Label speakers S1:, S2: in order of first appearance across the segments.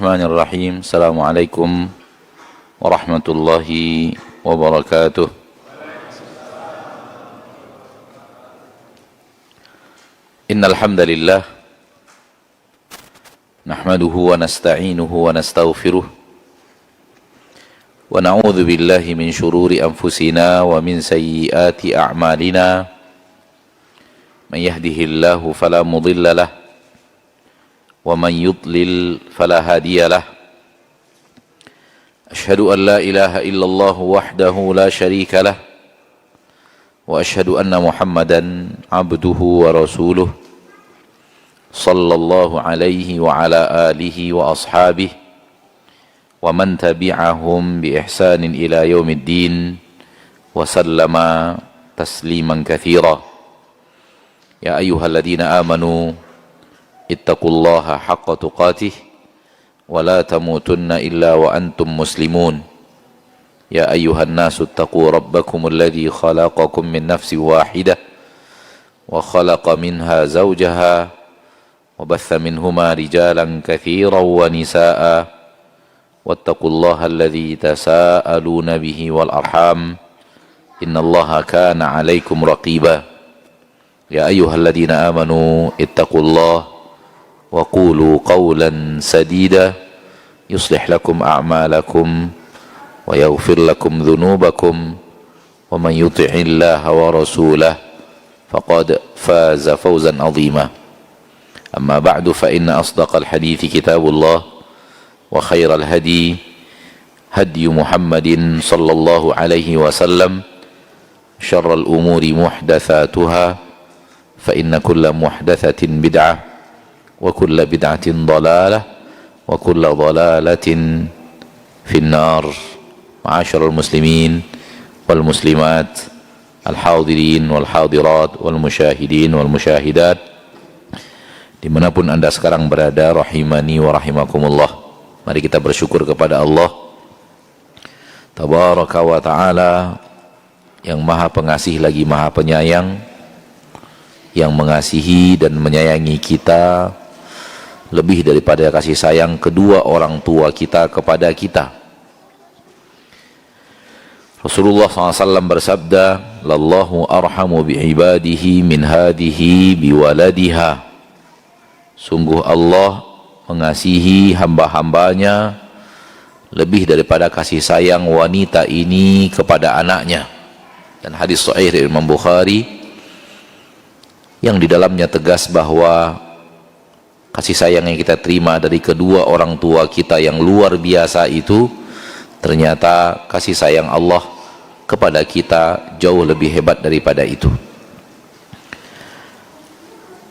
S1: Bismillahirrahmanirrahim. Assalamualaikum warahmatullahi wabarakatuh. Innal hamdalillah nahmaduhu wa nasta'inuhu wa nastaghfiruh wa na'udzu billahi min shururi anfusina wa min sayyiati a'malina. Man yahdihillahu fala mudilla lahu ومن يضلل فلا هادي له أشهد أن لا إله إلا الله وحده لا شريك له وأشهد أن محمدا عبده ورسوله صلى الله عليه وعلى آله وأصحابه ومن تبعهم بإحسان إلى يوم الدين وسلم تسليما كثيرا. يا أيها الذين آمنوا اتقوا الله حق تقاته ولا تموتن إلا وأنتم مسلمون. يا أيها الناس اتقوا ربكم الذي خلقكم من نفس واحدة وخلق منها زوجها وبث منهما رجالا كثيرا ونساء واتقوا الله الذي تساءلون به والأرحام إن الله كان عليكم رقيبا. يا أيها الذين آمنوا اتقوا الله وقولوا قولا سديدا يصلح لكم أعمالكم ويغفر لكم ذنوبكم ومن يطع الله ورسوله فقد فاز فوزا عظيما. أما بعد فإن أصدق الحديث كتاب الله وخير الهدي هدي محمد صلى الله عليه وسلم شر الأمور محدثاتها فإن كل محدثة بدعة وكل بدعة ضلالة وكل ضلالة في النار. معاشر المسلمين والمسلمات الحاضرين والحاضرات والمشاهدين والمشاهدات dimanapun anda sekarang berada, rahimani wa rahimakumullah. Mari kita bersyukur kepada Allah Tabaraka wa ta'ala yang maha pengasih lagi maha penyayang, yang mengasihi dan menyayangi kita lebih daripada kasih sayang kedua orang tua kita kepada kita. Rasulullah SAW bersabda, "Lallahu arhamu bi'ibadihi min hadihi biwaladiha." Sungguh Allah mengasihi hamba-hambanya lebih daripada kasih sayang wanita ini kepada anaknya. Dan hadis sahih dari Imam Bukhari yang di dalamnya tegas bahwa kasih sayang yang kita terima dari kedua orang tua kita yang luar biasa itu ternyata kasih sayang Allah kepada kita jauh lebih hebat daripada itu.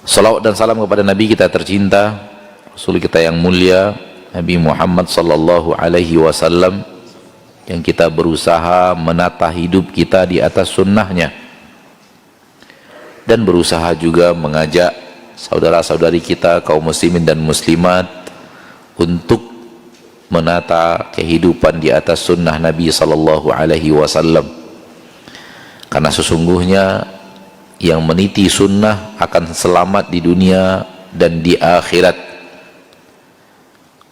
S1: Salawat dan salam kepada Nabi kita tercinta, Rasul kita yang mulia, Nabi Muhammad sallallahu alaihi wasallam, yang kita berusaha menata hidup kita di atas sunnahnya dan berusaha juga mengajak saudara-saudari kita kaum muslimin dan muslimat untuk menata kehidupan di atas sunnah Nabi sallallahu alaihi wasallam. Karena sesungguhnya yang meniti sunnah akan selamat di dunia dan di akhirat.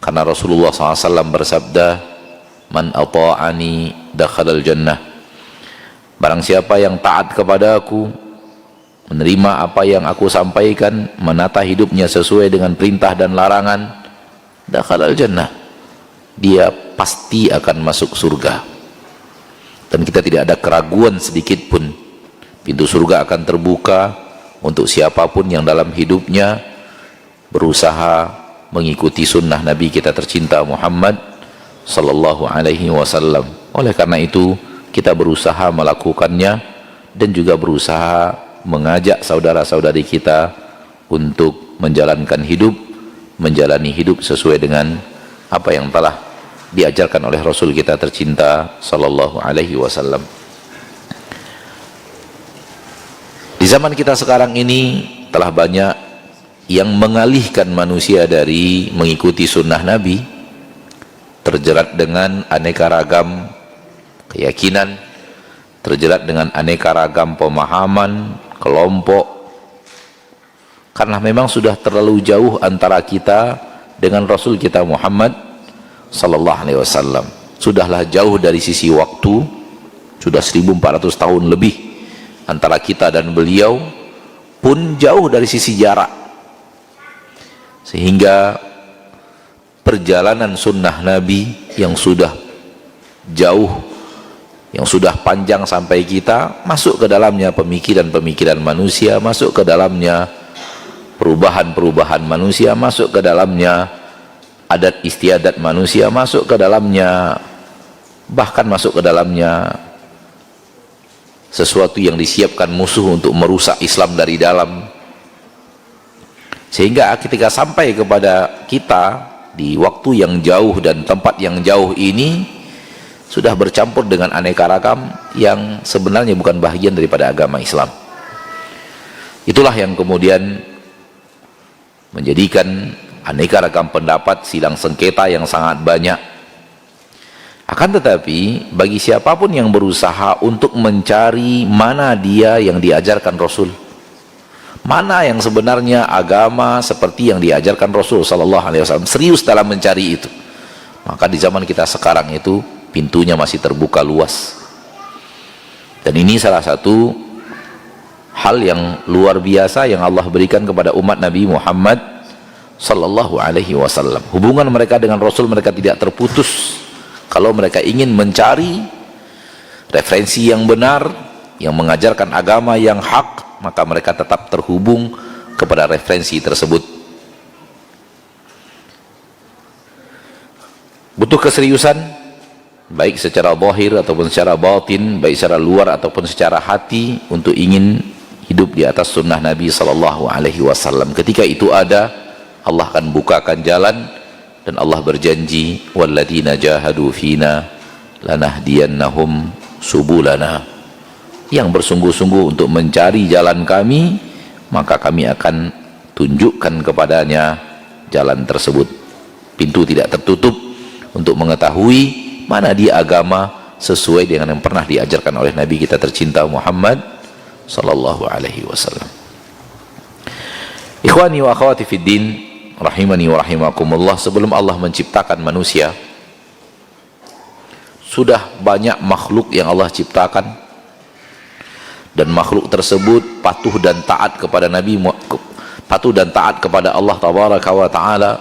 S1: Karena Rasulullah SAW bersabda, "Man ata'ani dakhalal jannah." Barang siapa yang taat kepada aku, menerima apa yang aku sampaikan, menata hidupnya sesuai dengan perintah dan larangan, dakhalal jannah, dia pasti akan masuk surga. Dan kita tidak ada keraguan sedikit pun, pintu surga akan terbuka untuk siapapun yang dalam hidupnya berusaha mengikuti sunnah Nabi kita tercinta Muhammad sallallahu alaihi wasallam. Oleh karena itu kita berusaha melakukannya dan juga berusaha mengajak saudara-saudari kita untuk menjalani hidup sesuai dengan apa yang telah diajarkan oleh Rasul kita tercinta sallallahu alaihi wasallam. Di zaman kita sekarang ini telah banyak yang mengalihkan manusia dari mengikuti sunnah Nabi, terjerat dengan aneka ragam keyakinan, terjerat dengan aneka ragam pemahaman, kelompok, karena memang sudah terlalu jauh antara kita dengan Rasul kita Muhammad sallallahu alaihi wasallam. Sudahlah jauh dari sisi waktu, sudah 1400 tahun lebih antara kita dan beliau, pun jauh dari sisi jarak, sehingga perjalanan sunnah Nabi yang sudah jauh, yang sudah panjang sampai kita, masuk ke dalamnya pemikiran-pemikiran manusia, masuk ke dalamnya perubahan-perubahan manusia, masuk ke dalamnya adat istiadat manusia, masuk ke dalamnya, bahkan masuk ke dalamnya sesuatu yang disiapkan musuh untuk merusak Islam dari dalam. Sehingga ketika sampai kepada kita di waktu yang jauh dan tempat yang jauh ini, sudah bercampur dengan aneka ragam yang sebenarnya bukan bagian daripada agama Islam. Itulah yang kemudian menjadikan aneka ragam pendapat, silang sengketa yang sangat banyak. Akan tetapi bagi siapapun yang berusaha untuk mencari mana dia yang diajarkan Rasul, mana yang sebenarnya agama seperti yang diajarkan Rasul sallallahu alaihi wasallam, serius dalam mencari itu, maka di zaman kita sekarang itu pintunya masih terbuka luas. Dan ini salah satu hal yang luar biasa yang Allah berikan kepada umat Nabi Muhammad sallallahu alaihi wasallam. Hubungan mereka dengan Rasul mereka tidak terputus. Kalau mereka ingin mencari referensi yang benar, yang mengajarkan agama yang hak, maka mereka tetap terhubung kepada referensi tersebut. Butuh keseriusan, baik secara zahir ataupun secara batin, baik secara luar ataupun secara hati, untuk ingin hidup di atas sunnah Nabi sallallahu alaihi wasallam. Ketika itu ada, Allah akan bukakan jalan, dan Allah berjanji, walladzina jahadu fina lanahdiyannahum subulana. Yang bersungguh-sungguh untuk mencari jalan kami, maka kami akan tunjukkan kepadanya jalan tersebut. Pintu tidak tertutup untuk mengetahui mana dia agama sesuai dengan yang pernah diajarkan oleh Nabi kita tercinta Muhammad sallallahu alaihi wasallam. Ikhwani wa akhwati fid din, rahimani wa rahimakumullah. Sebelum Allah menciptakan manusia, sudah banyak makhluk yang Allah ciptakan, dan makhluk tersebut patuh dan taat kepada Nabi, patuh dan taat kepada Allah tabaraka wa taala,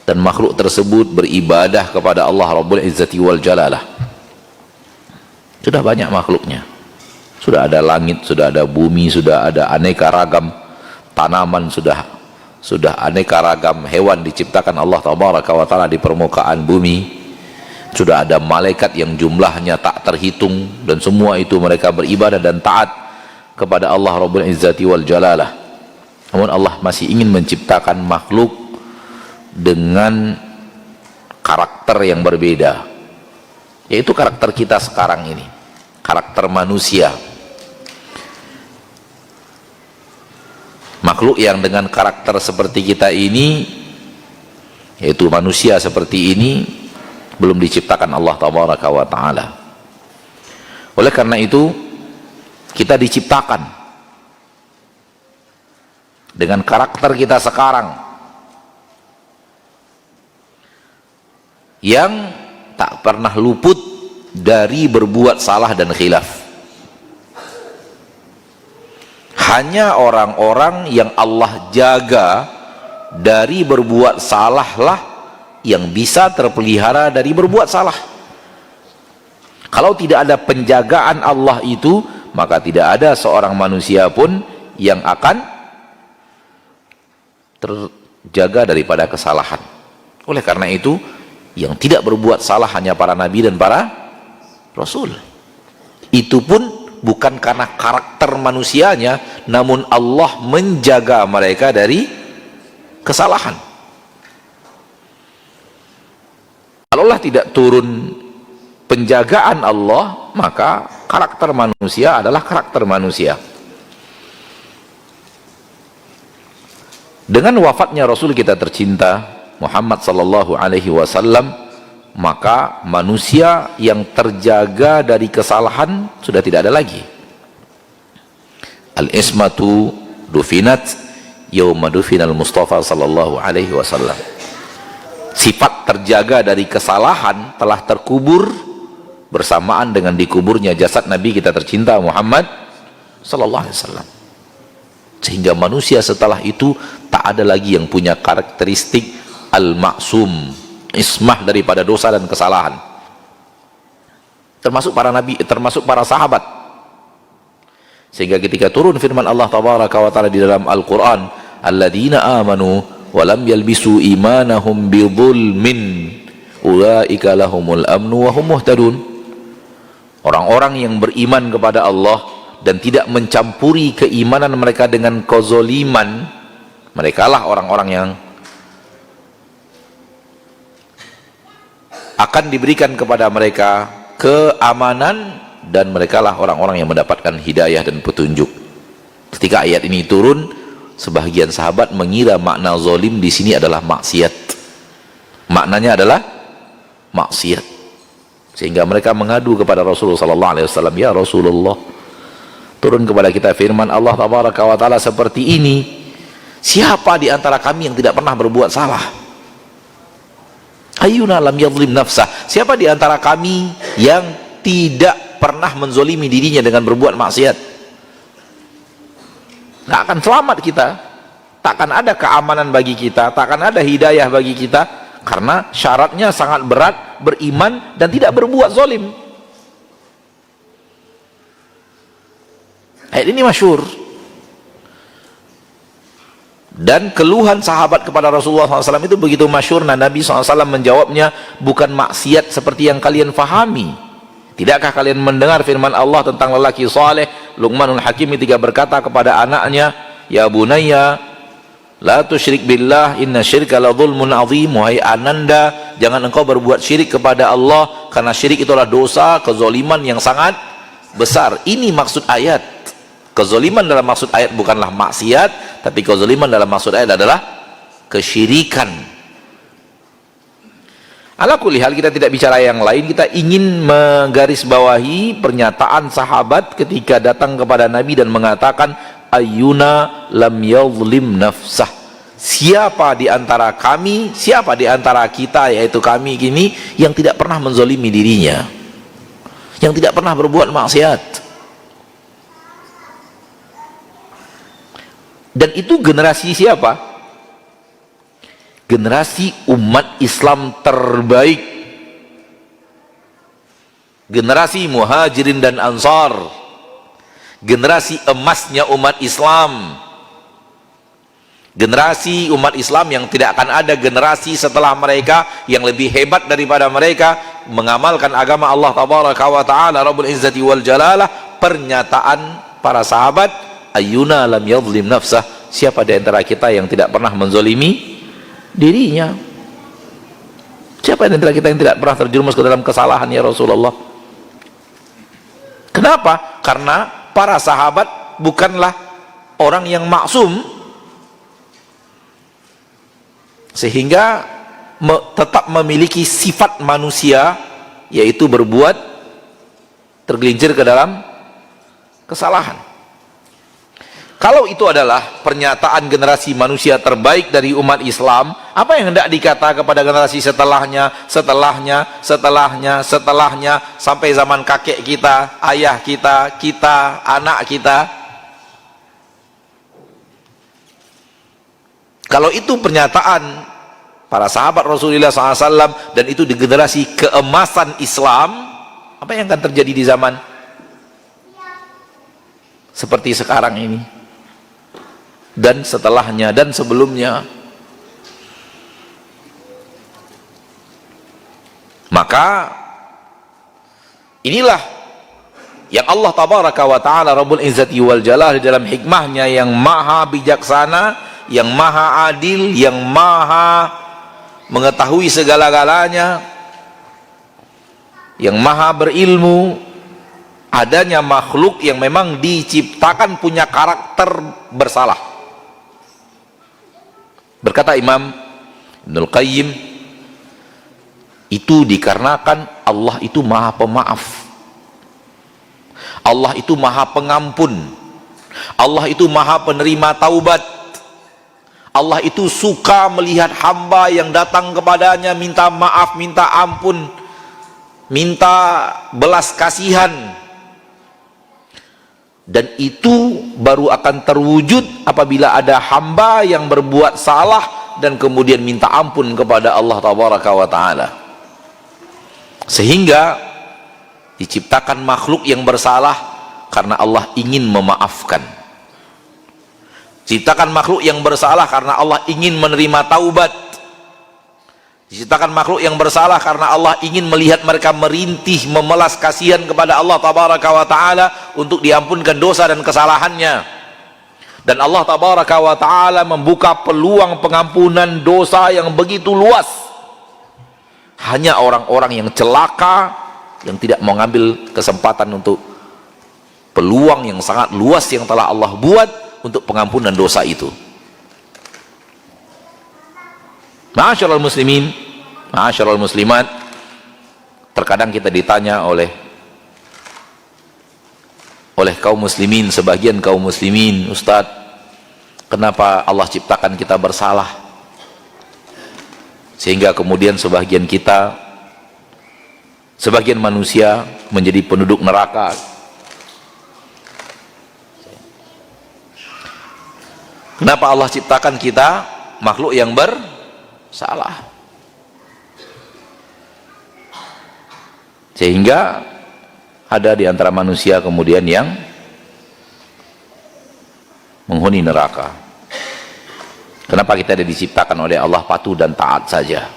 S1: dan makhluk tersebut beribadah kepada Allah Rabbul Izzati wal Jalalah. Sudah banyak makhluknya, sudah ada langit, sudah ada bumi, sudah ada aneka ragam tanaman, sudah aneka ragam hewan diciptakan Allah tabaraka wa taala di permukaan bumi. Sudah ada malaikat yang jumlahnya tak terhitung, dan semua itu mereka beribadah dan taat kepada Allah Rabbul Izzati wal Jalalah. Namun Allah masih ingin menciptakan makhluk dengan karakter yang berbeda, yaitu karakter kita sekarang ini, karakter manusia. Makhluk yang dengan karakter seperti kita ini, yaitu manusia seperti ini, belum diciptakan Allah tabaraka wa ta'ala. Oleh karena itu, kita diciptakan dengan karakter kita sekarang yang tak pernah luput dari berbuat salah dan khilaf. Hanya orang-orang yang Allah jaga dari berbuat salah lah yang bisa terpelihara dari berbuat salah. Kalau tidak ada penjagaan Allah itu, maka tidak ada seorang manusia pun yang akan terjaga daripada kesalahan. Oleh karena itu, yang tidak berbuat salah hanya para nabi dan para rasul. Itu pun bukan karena karakter manusianya, namun Allah menjaga mereka dari kesalahan. Kalaulah tidak turun penjagaan Allah, maka karakter manusia adalah karakter manusia. Dengan wafatnya Rasul kita tercinta Muhammad sallallahu alaihi wasallam, maka manusia yang terjaga dari kesalahan sudah tidak ada lagi. Al-ismatu dufinat yauma dufinal Mustafa sallallahu alaihi wasallam. sifat terjaga dari kesalahan telah terkubur bersamaan dengan dikuburnya jasad Nabi kita tercinta Muhammad sallallahu alaihi wasallam. Sehingga manusia setelah itu tak ada lagi yang punya karakteristik al-ma'sum, ismah daripada dosa dan kesalahan. Termasuk para nabi, termasuk para sahabat. Sehingga ketika turun firman Allah tabaraka wa taala di dalam Al-Qur'an, alladzina amanu wa lam yalbisu imanahum bidzulmin ulaika lahumul amnu wa hum muhtadun. Orang-orang yang beriman kepada Allah dan tidak mencampuri keimanan mereka dengan kezaliman, merekalah orang-orang yang akan diberikan kepada mereka keamanan, dan merekalah orang-orang yang mendapatkan hidayah dan petunjuk. Ketika ayat ini turun, sebahagian sahabat mengira makna zalim di sini adalah maksiat. Maknanya adalah maksiat. Sehingga mereka mengadu kepada Rasulullah sallallahu alaihi wasallam, ya Rasulullah, turun kepada kita firman Allah tabaraka wa taala seperti ini. Siapa di antara kami yang tidak pernah berbuat salah? Ayyuna lam yadhlim nafsah. Siapa di antara kami yang tidak pernah menzolimi dirinya dengan berbuat maksiat? Nggak akan selamat kita, tak akan ada keamanan bagi kita, tak akan ada hidayah bagi kita, karena syaratnya sangat berat, beriman dan tidak berbuat zalim. Ayat ini masyhur. Dan keluhan sahabat kepada Rasulullah SAW itu begitu masyhur. Nah, Nabi SAW menjawabnya, bukan maksiat seperti yang kalian fahami. Tidakkah kalian mendengar firman Allah tentang lelaki saleh Luqmanul Hakim ketika berkata kepada anaknya, ya bunayya la tusyrik billah inna syirka la dzulmun azim. Wahai ananda, jangan engkau berbuat syirik kepada Allah, karena syirik itulah dosa, kezaliman yang sangat besar. Ini maksud ayat. Kezaliman dalam maksud ayat bukanlah maksiat, tapi kezaliman dalam maksud ayat adalah kesyirikan. Ala kulli hal, kita tidak bicara yang lain, kita ingin menggarisbawahi pernyataan sahabat ketika datang kepada Nabi dan mengatakan, ayyuna lam yadhlim nafsah. Siapa di antara kami, siapa di antara kita, yaitu kami gini, yang tidak pernah menzalimi dirinya, yang tidak pernah berbuat maksiat. Dan itu generasi siapa? Generasi umat Islam terbaik, generasi muhajirin dan ansar, generasi emasnya umat Islam, generasi umat Islam yang tidak akan ada generasi setelah mereka yang lebih hebat daripada mereka mengamalkan agama Allah tabaraka wa ta'ala Rabbul Izzati wal Jalalah. Pernyataan para sahabat, ayyuna lam yadhlim nafsah. Siapa di antara kita yang tidak pernah menzalimi dirinya? Siapa di antara kita yang tidak pernah terjerumus ke dalam kesalahan, ya Rasulullah? Kenapa? Karena para sahabat bukanlah orang yang maksum, sehingga tetap memiliki sifat manusia, yaitu berbuat tergelincir ke dalam kesalahan. Kalau itu adalah pernyataan generasi manusia terbaik dari umat Islam, apa yang hendak dikata kepada generasi setelahnya, setelahnya, sampai zaman kakek kita, ayah kita, anak kita? Kalau itu pernyataan para sahabat Rasulullah SAW, dan itu di generasi keemasan Islam, apa yang akan terjadi di zaman seperti sekarang ini, dan setelahnya, dan sebelumnya? Maka inilah yang Allah tabaraka wa ta'ala Rabbul Izzati wal Jalalah di dalam hikmahnya yang maha bijaksana, yang maha adil, yang maha mengetahui segala-galanya, yang maha berilmu, adanya makhluk yang memang diciptakan punya karakter bersalah. Berkata Imam Ibnul Qayyim, itu dikarenakan Allah itu maha pemaaf, Allah itu maha pengampun, Allah itu maha penerima taubat, Allah itu suka melihat hamba yang datang kepadanya minta maaf, minta ampun, minta belas kasihan. Dan itu baru akan terwujud apabila ada hamba yang berbuat salah dan kemudian minta ampun kepada Allah Tabaraka wa Ta'ala. Sehingga diciptakan makhluk yang bersalah karena Allah ingin memaafkan. Diciptakan makhluk yang bersalah karena Allah ingin menerima taubat. Diciptakan makhluk yang bersalah karena Allah ingin melihat mereka merintih, memelas kasihan kepada Allah Tabaraka wa Ta'ala untuk diampunkan dosa dan kesalahannya. Dan Allah Tabaraka wa Ta'ala membuka peluang pengampunan dosa yang begitu luas. Hanya orang-orang yang celaka, yang tidak mau ngambil kesempatan untuk peluang yang sangat luas yang telah Allah buat untuk pengampunan dosa itu. Ma'asyiral muslimin, ma'asyiral muslimat, terkadang kita ditanya oleh kaum muslimin, sebagian kaum muslimin, Ustadz, kenapa Allah ciptakan kita bersalah sehingga kemudian sebagian manusia menjadi penduduk neraka? Kenapa Allah ciptakan kita makhluk yang bersalah sehingga ada di antara manusia kemudian yang menghuni neraka? Kenapa kita diciptakan oleh Allah patuh dan taat saja?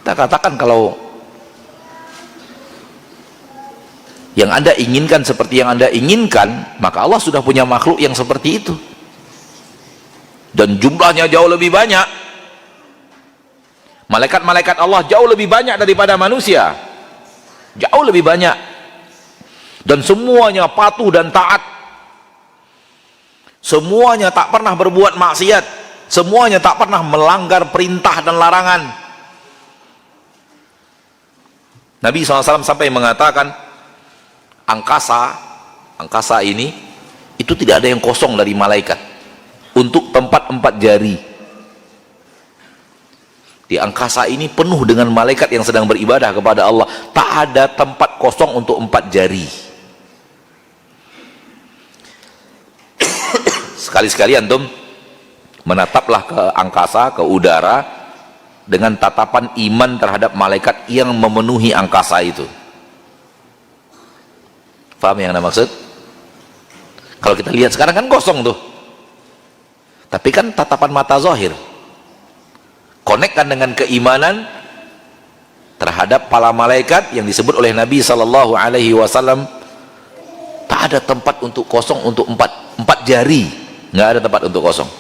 S1: Kita katakan kalau yang Anda inginkan seperti yang Anda inginkan, maka Allah sudah punya makhluk yang seperti itu, dan jumlahnya jauh lebih banyak. Malaikat-malaikat Allah jauh lebih banyak daripada manusia, jauh lebih banyak, dan semuanya patuh dan taat, semuanya tak pernah berbuat maksiat, semuanya tak pernah melanggar perintah dan larangan. Nabi SAW sampai mengatakan angkasa ini itu tidak ada yang kosong dari malaikat untuk tempat 4 jari. Di angkasa ini penuh dengan malaikat yang sedang beribadah kepada Allah. Tak ada tempat kosong untuk 4 jari. Sekali-sekali antum menataplah ke angkasa, ke udara, dengan tatapan iman terhadap malaikat yang memenuhi angkasa itu. Paham yang anda maksud? Kalau kita lihat sekarang kan kosong tuh, tapi kan tatapan mata zahir. Konekkan dengan keimanan terhadap para malaikat yang disebut oleh Nabi SAW, tak ada tempat untuk kosong untuk 4 jari, nggak ada tempat untuk kosong.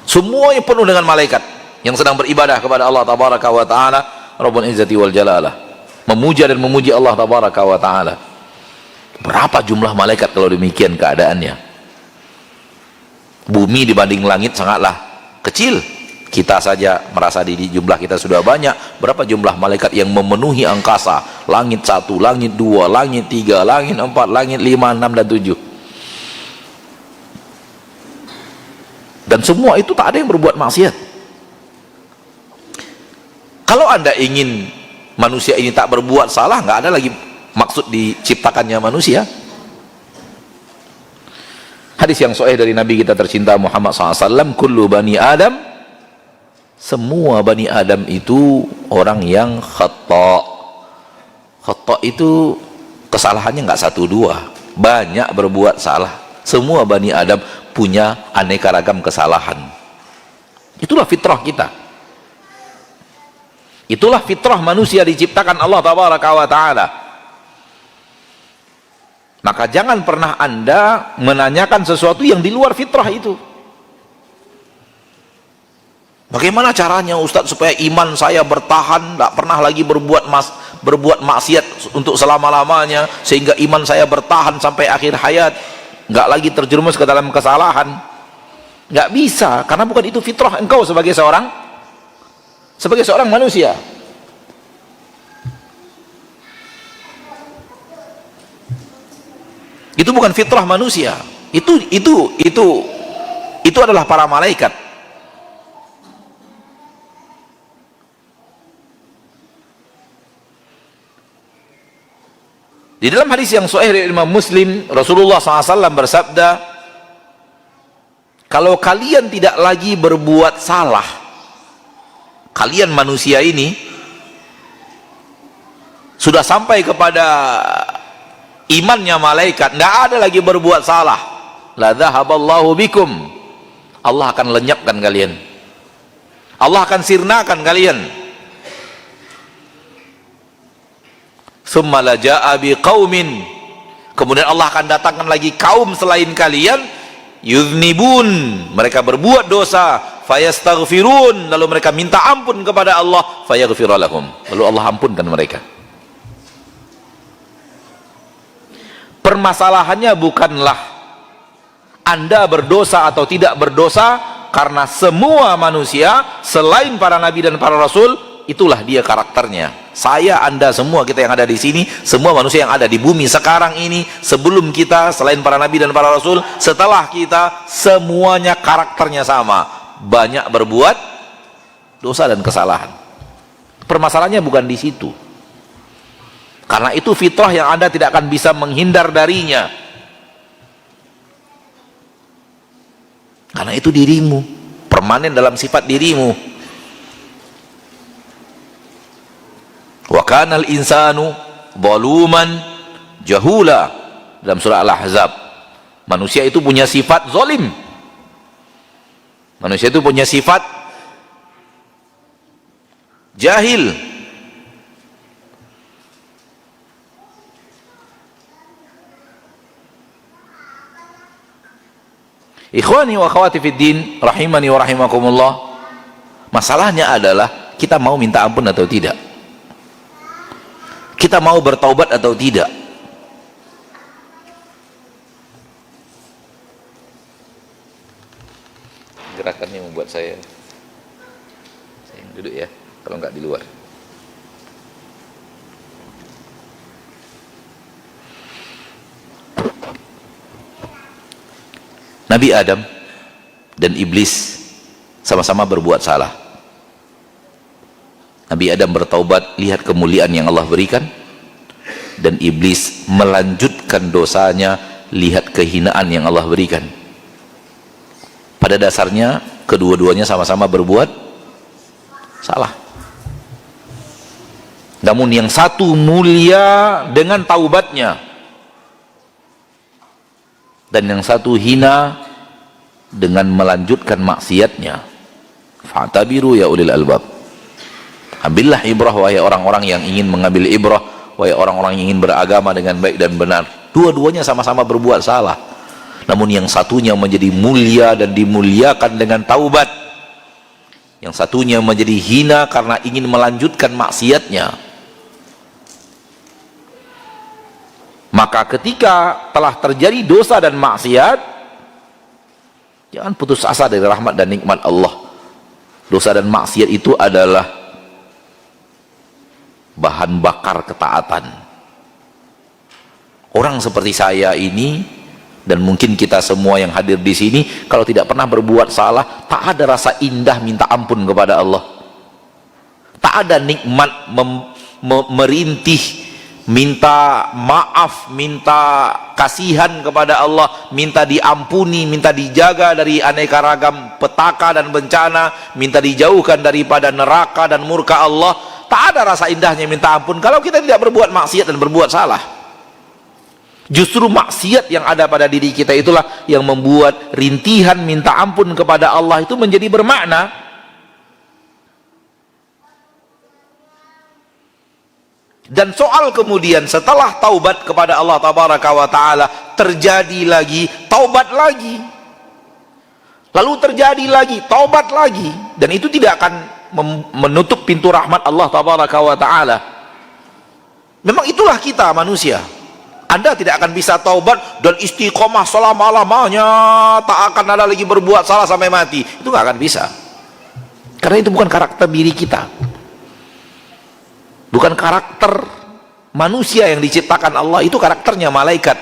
S1: Semuanya penuh dengan malaikat yang sedang beribadah kepada Allah Tabaraka wa Ta'ala Rabbul Izzati wal Jalalah, memuja dan memuji Allah Tabaraka wa Ta'ala. Berapa jumlah malaikat kalau demikian keadaannya? Bumi dibanding langit sangatlah kecil. Kita saja merasa di jumlah kita sudah banyak. Berapa jumlah malaikat yang memenuhi angkasa? Langit 1, langit 2, langit 3, langit 4, langit 5, 6 dan 7. Dan semua itu tak ada yang berbuat maksiat. Kalau anda ingin manusia ini tak berbuat salah, nggak ada lagi maksud diciptakannya manusia. Hadis yang sahih dari Nabi kita tercinta Muhammad SAW, kullu bani Adam, semua bani Adam itu orang yang khata. Khata itu kesalahannya nggak 1, 2, banyak berbuat salah. Semua bani Adam punya aneka ragam kesalahan. Itulah fitrah kita. Itulah fitrah manusia diciptakan Allah Tabaraka wa Ta'ala. Maka jangan pernah anda menanyakan sesuatu yang di luar fitrah itu. Bagaimana caranya Ustadz supaya iman saya bertahan, tidak pernah lagi berbuat maksiat untuk selama-lamanya, sehingga iman saya bertahan sampai akhir hayat, nggak lagi terjerumus ke dalam kesalahan? Nggak bisa, karena bukan itu fitrah engkau sebagai seorang manusia. Itu bukan fitrah manusia. Itu adalah para malaikat. Di dalam hadis yang sahih dari Imam Muslim, Rasulullah SAW bersabda, kalau kalian tidak lagi berbuat salah, kalian manusia ini sudah sampai kepada imannya malaikat, tidak ada lagi berbuat salah, la dhahaballahu bikum, Allah akan lenyapkan kalian, Allah akan sirnakan kalian. Summa la ja'a biqaumin, kemudian Allah akan datangkan lagi kaum selain kalian, yudhnibun, mereka berbuat dosa, fayastaghfirun, lalu mereka minta ampun kepada Allah, fayaghfira lahum, lalu Allah ampunkan mereka. Permasalahannya bukanlah Anda berdosa atau tidak berdosa, karena semua manusia selain para nabi dan para rasul, itulah dia karakternya. Saya, Anda, semua kita yang ada di sini, semua manusia yang ada di bumi sekarang ini, sebelum kita, selain para nabi dan para rasul, setelah kita, semuanya karakternya sama, banyak berbuat dosa dan kesalahan. Permasalahannya bukan di situ, karena itu fitrah yang Anda tidak akan bisa menghindar darinya, karena itu dirimu, permanen dalam sifat dirimu. Wa kanal insanu zaluman jahula, dalam surah Al-Ahzab. Manusia itu punya sifat zalim, manusia itu punya sifat jahil. Ikhwani wa akhwati fid din, rahimani wa rahimakumullah, masalahnya adalah kita mau minta ampun atau tidak, kita mau bertaubat atau tidak. Gerakannya membuat saya duduk ya, kalau nggak di luar. Nabi Adam dan iblis sama-sama berbuat salah. Nabi Adam bertaubat, lihat kemuliaan yang Allah berikan, dan iblis melanjutkan dosanya, lihat kehinaan yang Allah berikan. Pada dasarnya kedua-duanya sama-sama berbuat salah, namun yang satu mulia dengan taubatnya, dan yang satu hina dengan melanjutkan maksiatnya. Fa'tabiru ya ulil albab, ambillah ibrah wahai orang-orang yang ingin mengambil ibrah, wahai orang-orang yang ingin beragama dengan baik dan benar. Dua-duanya sama-sama berbuat salah, namun yang satunya menjadi mulia dan dimuliakan dengan taubat, yang satunya menjadi hina karena ingin melanjutkan maksiatnya. Maka ketika telah terjadi dosa dan maksiat, jangan putus asa dari rahmat dan nikmat Allah. Dosa dan maksiat itu adalah bahan bakar ketaatan. Orang seperti saya ini, dan mungkin kita semua yang hadir di sini, kalau tidak pernah berbuat salah, tak ada rasa indah minta ampun kepada Allah, tak ada nikmat merintih minta maaf, minta kasihan kepada Allah, minta diampuni, minta dijaga dari aneka ragam petaka dan bencana, minta dijauhkan daripada neraka dan murka Allah. Tak ada rasa indahnya minta ampun kalau kita tidak berbuat maksiat dan berbuat salah. Justru maksiat yang ada pada diri kita itulah yang membuat rintihan minta ampun kepada Allah itu menjadi bermakna. Dan soal kemudian setelah taubat kepada Allah tabaraka wa ta'ala, terjadi lagi, taubat lagi, lalu terjadi lagi, taubat lagi, dan itu tidak akan menutup pintu rahmat Allah tabaraka wa ta'ala. Memang itulah kita manusia. Anda tidak akan bisa taubat dan istiqomah selama-lamanya, tak akan ada lagi berbuat salah sampai mati. Itu nggak akan bisa, karena itu bukan karakter diri kita, bukan karakter manusia yang diciptakan Allah, itu karakternya malaikat.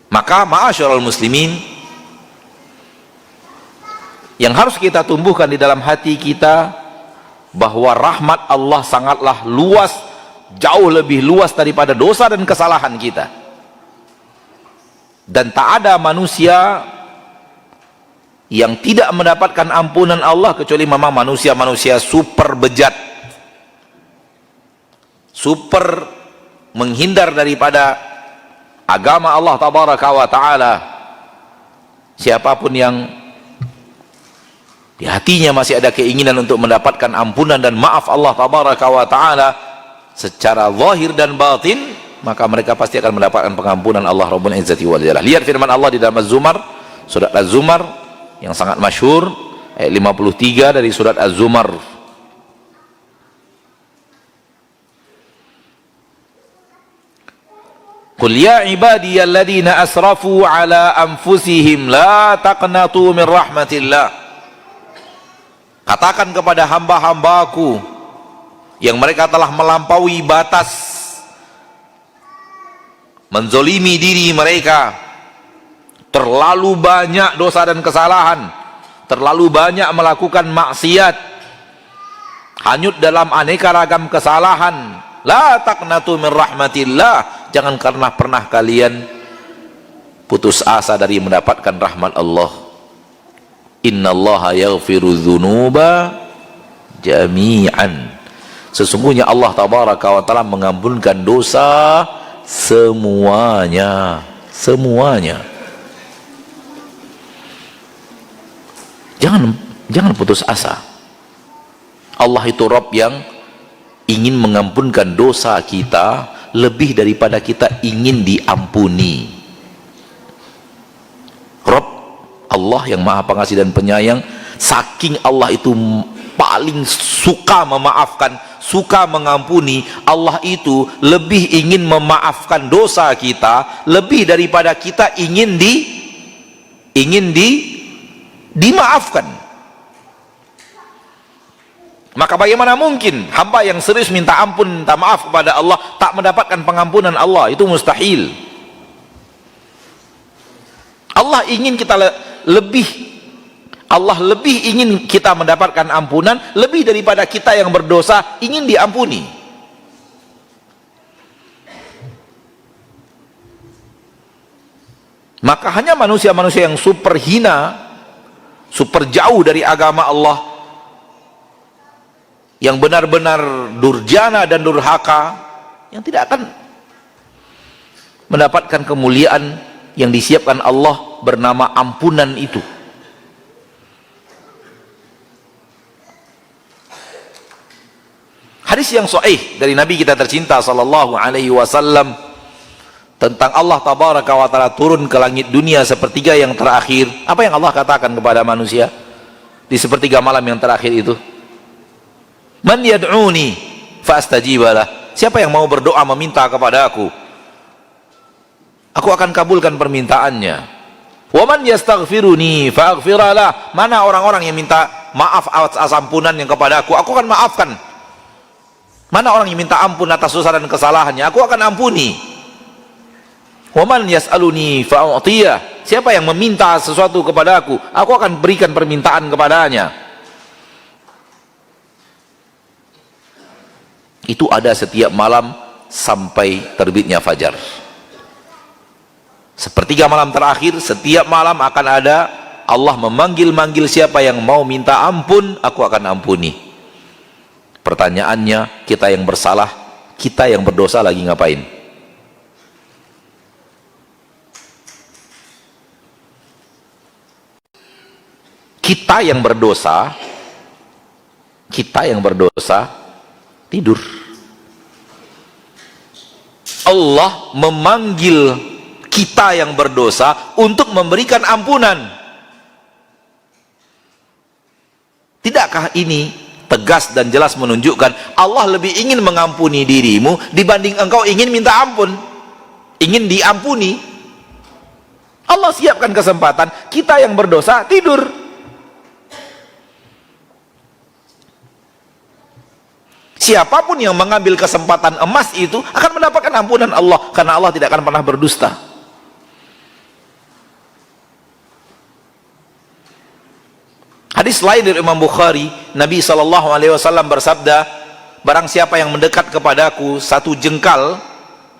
S1: Maka ma'asyiral muslimin, yang harus kita tumbuhkan di dalam hati kita bahwa rahmat Allah sangatlah luas, jauh lebih luas daripada dosa dan kesalahan kita. Dan tak ada manusia yang tidak mendapatkan ampunan Allah kecuali memang manusia-manusia super bejat, super menghindar daripada agama Allah tabaraka wa ta'ala. Siapapun yang di hatinya masih ada keinginan untuk mendapatkan ampunan dan maaf Allah tabaraka wa ta'ala secara zahir dan batin, maka mereka pasti akan mendapatkan pengampunan Allah Rabbul Izzati wal Jalal. Lihat firman Allah di dalam Az-Zumar, surat Az-Zumar yang sangat masyhur, ayat 53 dari surat Az-Zumar. Qul ya ibadiyalladzina asrafu ala anfusihim la taqnatu min rahmatillah. Katakan kepada hamba-hambaku yang mereka telah melampaui batas, menzolimi diri mereka, terlalu banyak dosa dan kesalahan, terlalu banyak melakukan maksiat, hanyut dalam aneka ragam kesalahan. La taqnatu min rahmatillah, jangan karena pernah kalian putus asa dari mendapatkan rahmat Allah. Innallaha yaghfiru dzunuba jami'an. Sesungguhnya Allah tabaraka wa taala mengampunkan dosa semuanya, semuanya. Jangan putus asa. Allah itu Rabb yang ingin mengampunkan dosa kita lebih daripada kita ingin diampuni. Rabb Allah yang maha pengasih dan penyayang, saking Allah itu paling suka memaafkan, suka mengampuni, Allah itu lebih ingin memaafkan dosa kita lebih daripada kita ingin dimaafkan. Maka bagaimana mungkin hamba yang serius minta ampun, minta maaf kepada Allah tak mendapatkan pengampunan Allah? Itu mustahil. Allah ingin kita Allah lebih ingin kita mendapatkan ampunan lebih daripada kita yang berdosa ingin diampuni. Maka hanya manusia-manusia yang super hina, super jauh dari agama Allah, yang benar-benar durjana dan durhaka, yang tidak akan mendapatkan kemuliaan yang disiapkan Allah bernama ampunan itu. Hadis yang sahih dari Nabi kita tercinta sallallahu alaihi wasallam tentang Allah tabaraka wa taala turun ke langit dunia sepertiga yang terakhir. Apa yang Allah katakan kepada manusia di sepertiga malam yang terakhir itu? Man yad'uni fa astajibalah. Siapa yang mau berdoa meminta kepada aku akan kabulkan permintaannya. Wa man yastaghfiruni fa aghfiralah. Mana orang-orang yang minta maaf atas ampunan yang kepada aku akan maafkan. Mana orang yang minta ampun atas dosa dan kesalahannya, aku akan ampuni. Wa man yas'aluni fa u'tiyah. Siapa yang meminta sesuatu kepada aku akan berikan permintaan kepadanya. Itu ada setiap malam sampai terbitnya fajar. Sepertiga malam terakhir, setiap malam akan ada Allah memanggil-manggil siapa yang mau minta ampun, aku akan ampuni. Pertanyaannya, kita yang bersalah, kita yang berdosa lagi ngapain? Kita yang berdosa tidur. Allah memanggil kita yang berdosa untuk memberikan ampunan. Tidakkah ini tegas dan jelas menunjukkan Allah lebih ingin mengampuni dirimu dibanding engkau ingin minta ampun, ingin diampuni? Allah siapkan kesempatan, kita yang berdosa tidur. Siapapun yang mengambil kesempatan emas itu akan mendapatkan ampunan Allah, karena Allah tidak akan pernah berdusta. Hadis lain dari Imam Bukhari, Nabi SAW bersabda, barang siapa yang mendekat kepadaku satu jengkal,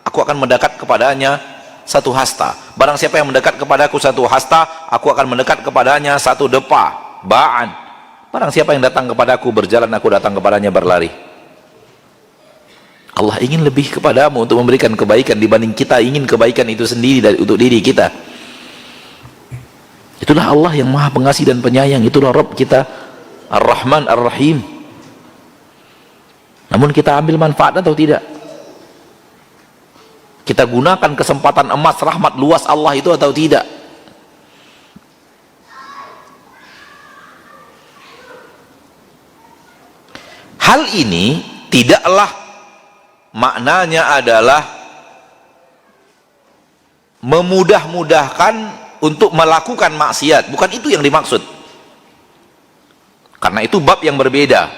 S1: aku akan mendekat kepadanya satu hasta. Barang siapa yang mendekat kepadaku satu hasta, aku akan mendekat kepadanya satu depa, ba'an. Barang siapa yang datang kepadaku berjalan, aku datang kepadanya berlari. Allah ingin lebih kepadamu untuk memberikan kebaikan dibanding kita ingin kebaikan itu sendiri untuk diri kita. Itulah Allah yang maha pengasih dan penyayang. Itulah Rabb kita, Ar-Rahman Ar-Rahim. Namun kita ambil manfaat atau tidak? Kita gunakan kesempatan emas rahmat luas Allah itu atau tidak? Hal ini tidaklah maknanya adalah memudah-mudahkan untuk melakukan maksiat. Bukan itu yang dimaksud, karena itu bab yang berbeda.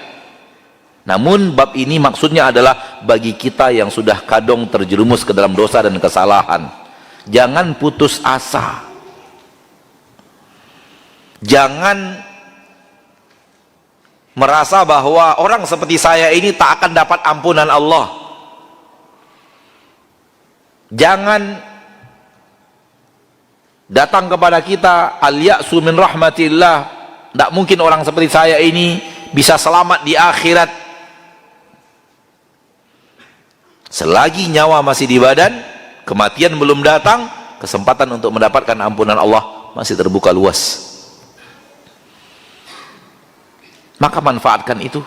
S1: Namun bab ini maksudnya adalah bagi kita yang sudah kadung terjerumus ke dalam dosa dan kesalahan, jangan putus asa, jangan merasa bahwa orang seperti saya ini tak akan dapat ampunan Allah. Jangan datang kepada kita al-ya'su min rahmatillah, tidak mungkin orang seperti saya ini bisa selamat di akhirat. Selagi nyawa masih di badan, kematian belum datang, kesempatan untuk mendapatkan ampunan Allah masih terbuka luas. Maka manfaatkan itu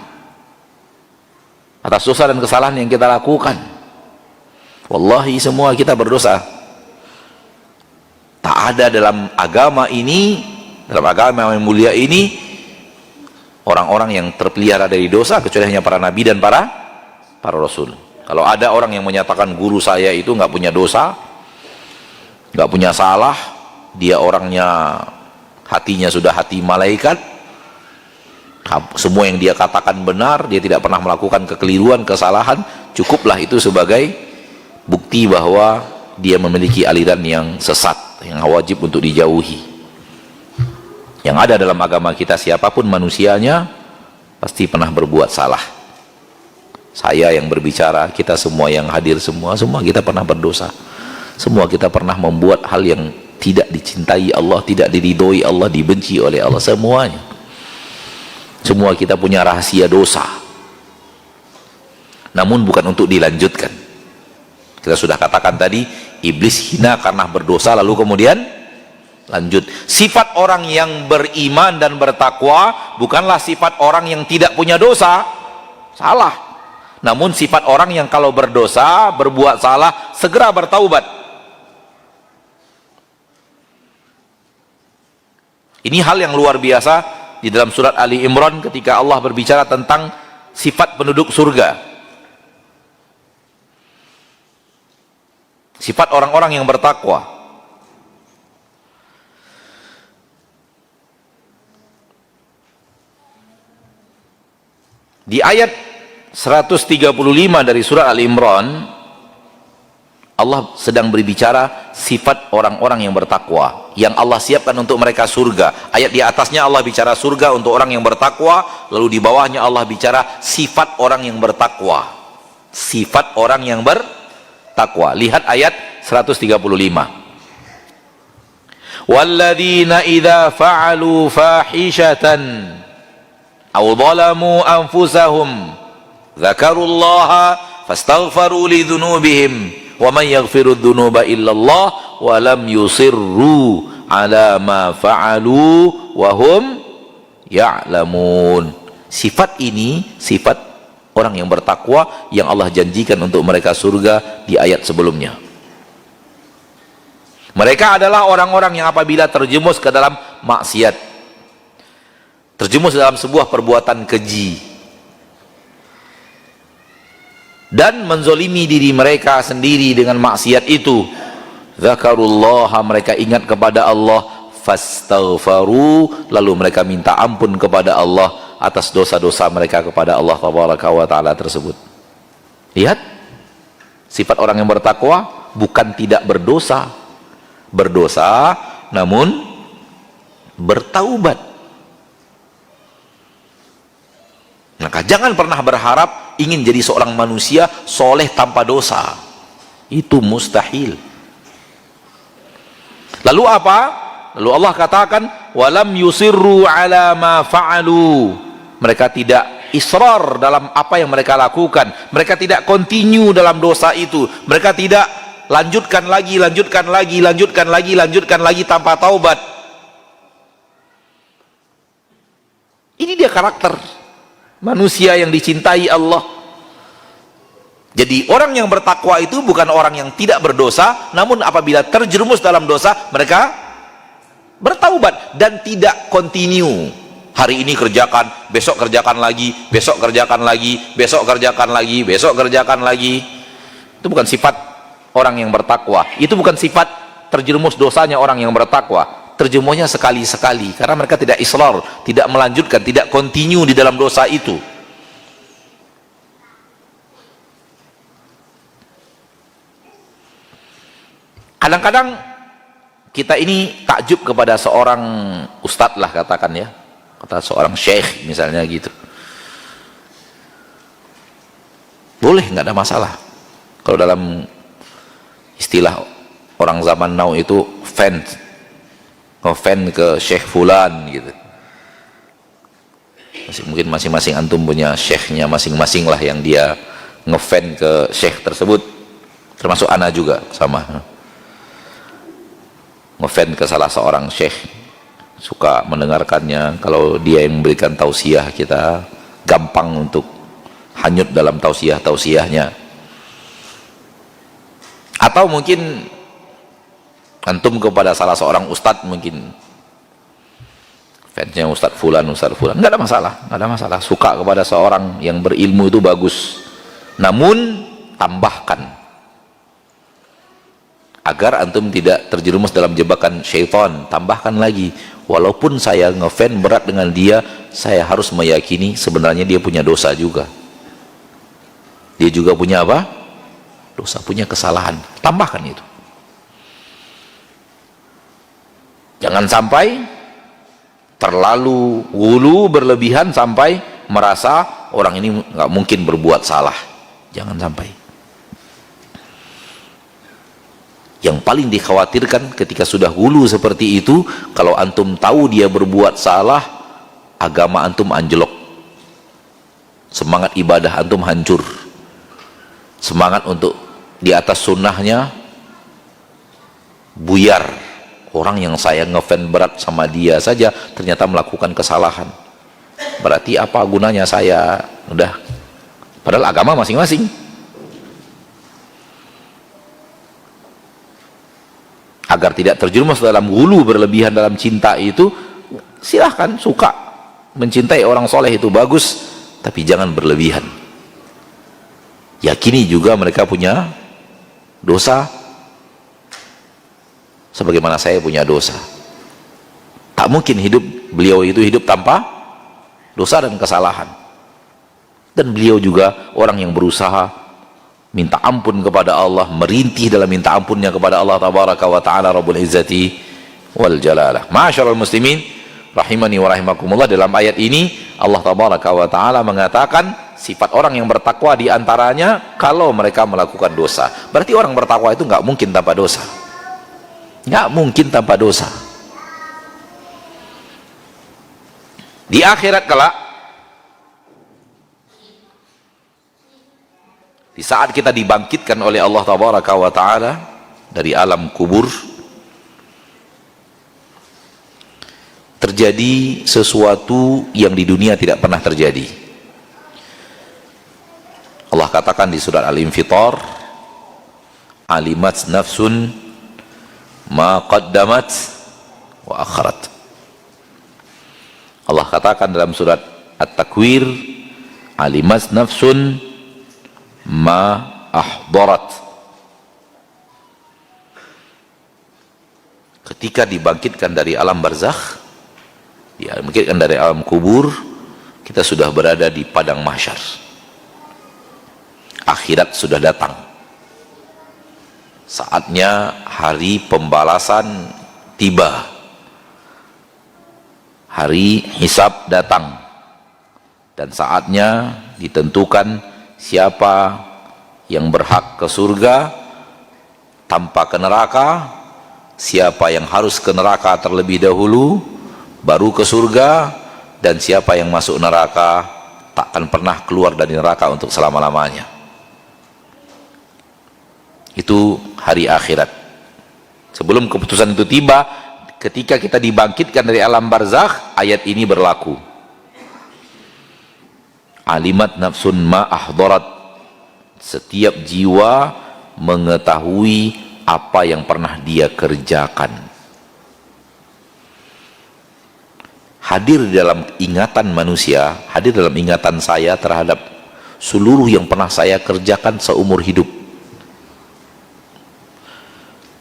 S1: atas dosa dan kesalahan yang kita lakukan. Wallahi semua kita berdosa. Tak ada dalam agama ini, dalam agama yang mulia ini, orang-orang yang terpelihara dari dosa kecuali hanya para nabi dan para rasul. Kalau ada orang yang menyatakan guru saya itu nggak punya dosa, nggak punya salah, dia orangnya hatinya sudah hati malaikat, semua yang dia katakan benar, dia tidak pernah melakukan kekeliruan, kesalahan, cukuplah itu sebagai bukti bahwa dia memiliki aliran yang sesat, yang wajib untuk dijauhi. Yang ada dalam agama kita, siapapun manusianya pasti pernah berbuat salah. Saya yang berbicara, kita semua yang hadir, semua kita pernah berdosa. Semua kita pernah membuat hal yang tidak dicintai Allah, tidak diridhoi Allah, dibenci oleh Allah, semuanya. Semua kita punya rahasia dosa, namun bukan untuk dilanjutkan. Kita sudah katakan tadi, iblis hina karena berdosa, lalu kemudian lanjut. Sifat orang yang beriman dan bertakwa bukanlah sifat orang yang tidak punya dosa, salah. Namun sifat orang yang kalau berdosa, berbuat salah, segera bertaubat. Ini hal yang luar biasa di dalam surat Ali Imran ketika Allah berbicara tentang sifat penduduk surga, sifat orang-orang yang bertakwa. Di ayat 135 dari surat Al-Imran, Allah sedang berbicara sifat orang-orang yang bertakwa yang Allah siapkan untuk mereka surga. Ayat di atasnya Allah bicara surga untuk orang yang bertakwa, lalu di bawahnya Allah bicara sifat orang yang bertakwa. Sifat orang yang bertakwa. Lihat ayat 135. Walladzina idza fa'alu fahishatan aw zalamu anfusahum dzakarullaha fastaghfaru lidzunubihim wa man yaghfiru dzunuba illallah wa lam yusirru ala ma fa'alu wa hum ya'lamun. Sifat ini sifat orang yang bertakwa yang Allah janjikan untuk mereka surga di ayat sebelumnya. Mereka adalah orang-orang yang apabila terjerumus ke dalam maksiat, terjerumus dalam sebuah perbuatan keji, dan menzolimi diri mereka sendiri dengan maksiat itu, zakarullah, mereka ingat kepada Allah, fastaghfaru, lalu mereka minta ampun kepada Allah atas dosa-dosa mereka kepada Allah tabaraka wa ta'ala tersebut. Lihat, sifat orang yang bertakwa bukan tidak berdosa, berdosa namun bertaubat. Maka jangan pernah berharap ingin jadi seorang manusia soleh tanpa dosa. Itu mustahil. Lalu apa? Lalu Allah katakan, walam yusirru ala ma fa'alu. Mereka tidak israr dalam apa yang mereka lakukan. Mereka tidak continue dalam dosa itu. Mereka tidak lanjutkan lagi tanpa taubat. Ini dia karakter manusia yang dicintai Allah. Jadi orang yang bertakwa itu bukan orang yang tidak berdosa, namun apabila terjerumus dalam dosa, mereka bertaubat dan tidak continue. Hari ini kerjakan, besok kerjakan lagi, besok kerjakan lagi, besok kerjakan lagi, besok kerjakan lagi. Itu bukan sifat orang yang bertakwa. Itu bukan sifat terjerumus dosanya orang yang bertakwa. Terjerumusnya sekali-sekali, karena mereka tidak israr, tidak melanjutkan, tidak continue di dalam dosa itu. Kadang-kadang kita ini takjub kepada seorang ustadz lah, katakan ya, kata seorang syekh misalnya gitu. Boleh, nggak ada masalah. Kalau dalam istilah orang zaman now itu fans, ngefan ke syekh fulan gitu. Mungkin masing-masing antum punya syekhnya masing-masing lah yang dia ngefan ke syekh tersebut, termasuk ana juga sama. Ngefan ke salah seorang syekh, suka mendengarkannya. Kalau dia yang memberikan tausiah, kita gampang untuk hanyut dalam tausiahnya. Atau mungkin antum kepada salah seorang ustadz, mungkin fansnya ustadz fulan, nggak ada masalah. Suka kepada seorang yang berilmu itu bagus, namun tambahkan agar antum tidak terjerumus dalam jebakan syaitan. Tambahkan lagi, walaupun saya ngefan berat dengan dia, saya harus meyakini sebenarnya dia punya dosa juga. Dia juga punya apa? Dosa, punya kesalahan. Tambahkan itu. Jangan sampai terlalu wulu, berlebihan sampai merasa orang ini nggak mungkin berbuat salah. Jangan sampai. Yang paling dikhawatirkan ketika sudah hulu seperti itu, kalau antum tahu dia berbuat salah, agama antum anjlok, semangat ibadah antum hancur, semangat untuk di atas sunnahnya buyar. Orang yang saya ngefan berat sama dia saja ternyata melakukan kesalahan, berarti apa gunanya saya? Udah, padahal agama masing-masing. Agar tidak terjerumus dalam hulu berlebihan dalam cinta itu, silahkan, suka mencintai orang soleh itu bagus, tapi jangan berlebihan. Yakini juga mereka punya dosa sebagaimana saya punya dosa. Tak mungkin beliau itu hidup tanpa dosa dan kesalahan. Dan beliau juga orang yang berusaha minta ampun kepada Allah, merintih dalam minta ampunnya kepada Allah tabaraka wa ta'ala Rabbul Izzati wal Jalalah. Ma'asyiral muslimin rahimani wa rahimakumullah, dalam ayat ini Allah tabaraka wa ta'ala mengatakan sifat orang yang bertakwa diantaranya kalau mereka melakukan dosa. Berarti orang bertakwa itu nggak mungkin tanpa dosa, nggak mungkin tanpa dosa. Di akhirat kelak, di saat kita dibangkitkan oleh Allah tabaraka wa ta'ala dari alam kubur, terjadi sesuatu yang di dunia tidak pernah terjadi. Allah katakan di surat Al-Infitar, alimat nafsun ma qaddamat wa akharat. Allah katakan dalam surat At-Takwir, alimat nafsun ma ahdarat. Ketika dibangkitkan dari alam barzakh, dibangkitkan dari alam kubur, kita sudah berada di padang mahsyar. Akhirat sudah datang. Saatnya hari pembalasan tiba. Hari hisab datang. dan saatnya ditentukan siapa yang berhak ke surga tanpa ke neraka, siapa yang harus ke neraka terlebih dahulu baru ke surga, dan siapa yang masuk neraka takkan pernah keluar dari neraka untuk selama-lamanya. Itu hari akhirat. Sebelum keputusan itu tiba, ketika kita dibangkitkan dari alam barzakh, ayat ini berlaku. Alimat nafsun ma ahdarat, setiap jiwa mengetahui apa yang pernah dia kerjakan. Hadir dalam ingatan manusia, hadir dalam ingatan saya terhadap seluruh yang pernah saya kerjakan seumur hidup.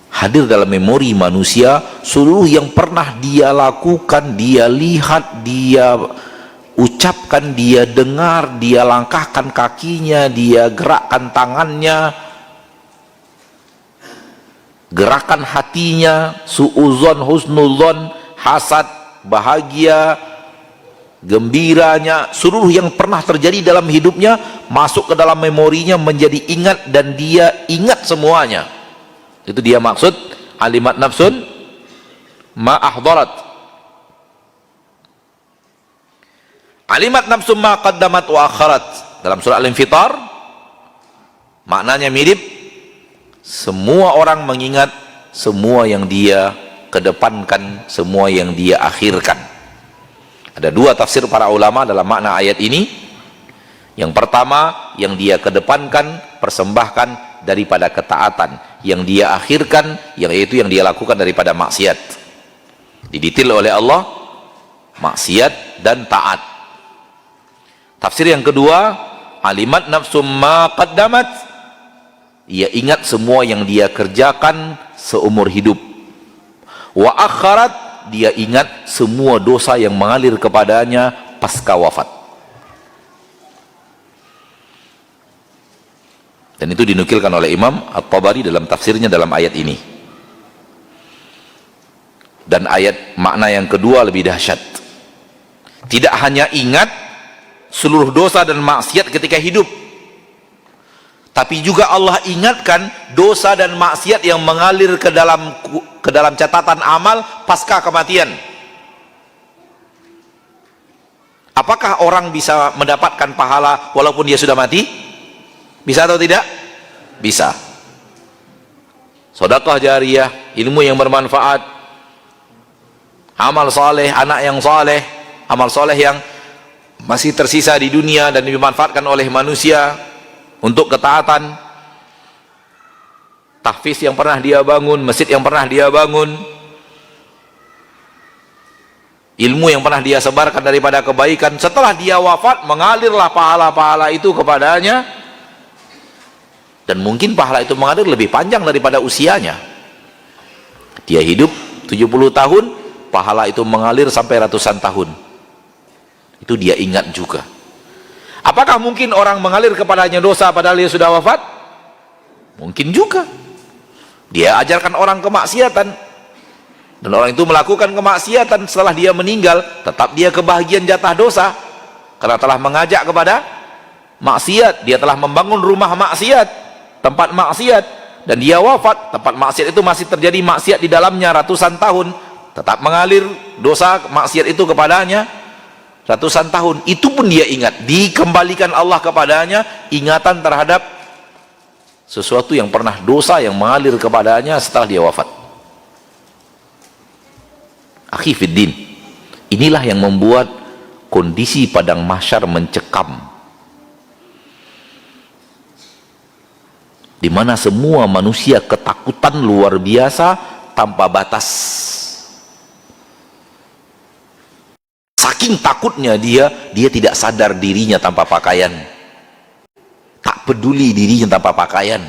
S1: Hadir dalam memori manusia seluruh yang pernah dia lakukan, dia lihat, dia ucapkan, dia dengar, dia langkahkan kakinya, dia gerakkan tangannya, gerakan hatinya, su'uzon, husnuzon, hasad, bahagia, gembiranya, seluruh yang pernah terjadi dalam hidupnya masuk ke dalam memorinya, menjadi ingat, dan dia ingat semuanya. Itu dia maksud alimat nafsun ma ahdarat. Alimat nafsun ma qaddamat wa akharat, dalam surah Al-Infitar maknanya mirip. Semua orang mengingat semua yang dia kedepankan, semua yang dia akhirkan. Ada dua tafsir para ulama dalam makna ayat ini. Yang pertama, yang dia kedepankan, persembahkan daripada ketaatan, yang dia akhirkan, yaitu yang dia lakukan daripada maksiat. Diditil oleh Allah maksiat dan taat. Tafsir yang kedua, alimat nafsum ma qaddamat, ia ingat semua yang dia kerjakan seumur hidup. Wa akharat, dia ingat semua dosa yang mengalir kepadanya pasca wafat. Dan itu dinukilkan oleh Imam At-Tabari dalam tafsirnya dalam ayat ini. Dan ayat makna yang kedua lebih dahsyat. Tidak hanya ingat seluruh dosa dan maksiat ketika hidup, tapi juga Allah ingatkan dosa dan maksiat yang mengalir ke dalam catatan amal pasca kematian. Apakah orang bisa mendapatkan pahala walaupun dia sudah mati? Bisa atau tidak? Bisa. Sedekah jariyah, ilmu yang bermanfaat, amal soleh, anak yang soleh, amal soleh yang masih tersisa di dunia dan dimanfaatkan oleh manusia untuk ketaatan, tahfiz yang pernah dia bangun, masjid yang pernah dia bangun, ilmu yang pernah dia sebarkan daripada kebaikan, setelah dia wafat mengalirlah pahala-pahala itu kepadanya, dan mungkin pahala itu mengalir lebih panjang daripada usianya. Dia hidup 70 tahun, pahala itu mengalir sampai ratusan tahun. Itu dia ingat juga. Apakah mungkin orang mengalir kepadanya dosa padahal dia sudah wafat? Mungkin juga. Dia ajarkan orang kemaksiatan, dan orang itu melakukan kemaksiatan setelah dia meninggal, tetap dia kebahagiaan jatah dosa karena telah mengajak kepada maksiat. Dia telah membangun rumah maksiat, tempat maksiat, dan dia wafat, tempat maksiat itu masih terjadi maksiat di dalamnya ratusan tahun, tetap mengalir dosa maksiat itu kepadanya ratusan tahun. Itu pun dia ingat, dikembalikan Allah kepadanya ingatan terhadap sesuatu yang pernah dosa yang mengalir kepadanya setelah dia wafat. Akhi fiddin, inilah yang membuat kondisi padang mahsyar mencekam, di mana semua manusia ketakutan luar biasa tanpa batas. Saking takutnya dia tidak sadar dirinya tanpa pakaian, tak peduli dirinya tanpa pakaian,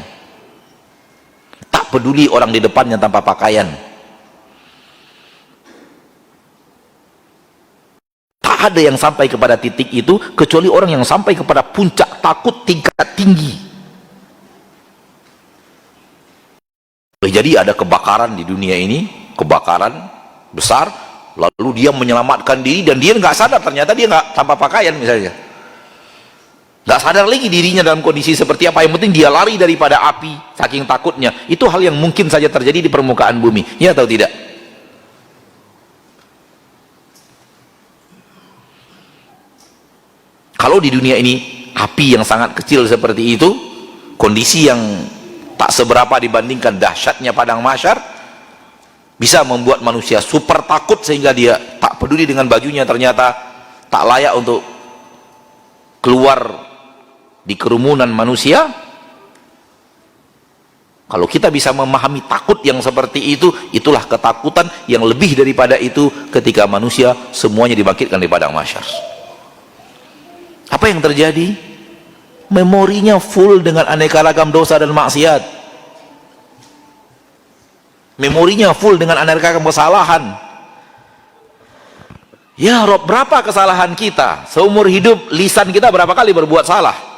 S1: tak peduli orang di depannya tanpa pakaian. Tak ada yang sampai kepada titik itu kecuali orang yang sampai kepada puncak takut tingkat tinggi. Jadi ada kebakaran di dunia ini, kebakaran besar, lalu dia menyelamatkan diri dan dia nggak sadar ternyata dia nggak tanpa pakaian misalnya. Tidak sadar lagi dirinya dalam kondisi seperti apa. Yang penting dia lari daripada api saking takutnya. Itu hal yang mungkin saja terjadi di permukaan bumi, ya atau tidak? Kalau di dunia ini api yang sangat kecil seperti itu, kondisi yang tak seberapa dibandingkan dahsyatnya padang mahsyar, bisa membuat manusia super takut sehingga dia tak peduli dengan bajunya, ternyata tak layak untuk keluar di kerumunan manusia. Kalau kita bisa memahami takut yang seperti itu, itulah ketakutan yang lebih daripada itu ketika manusia semuanya dibangkitkan di padang mahsyar. Apa yang terjadi? Memorinya full dengan aneka ragam dosa dan maksiat. Memorinya full dengan aneka ragam kesalahan. Ya Rob, berapa kesalahan kita? Seumur hidup lisan kita berapa kali berbuat salah?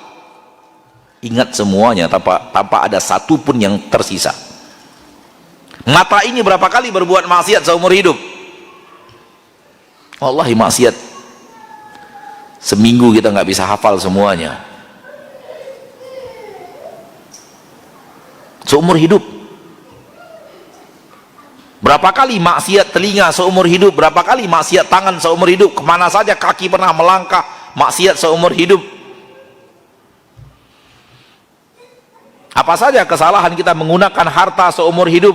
S1: Ingat semuanya tanpa ada satu pun yang tersisa. Mata ini berapa kali berbuat maksiat seumur hidup? Wallahi maksiat seminggu kita nggak bisa hafal semuanya. Seumur hidup berapa kali maksiat telinga seumur hidup, berapa kali maksiat tangan seumur hidup, kemana saja kaki pernah melangkah maksiat seumur hidup. Apa saja kesalahan kita menggunakan harta seumur hidup,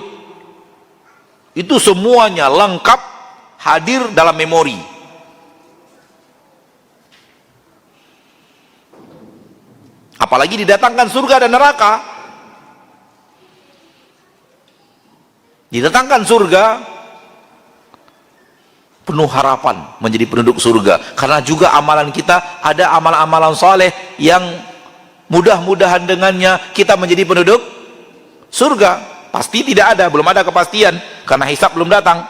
S1: itu semuanya lengkap hadir dalam memori. Apalagi didatangkan surga dan neraka. Didatangkan surga, penuh harapan menjadi penduduk surga, karena juga amalan kita ada amalan-amalan soleh yang mudah-mudahan dengannya kita menjadi penduduk surga. Pasti tidak ada, belum ada kepastian karena hisab belum datang.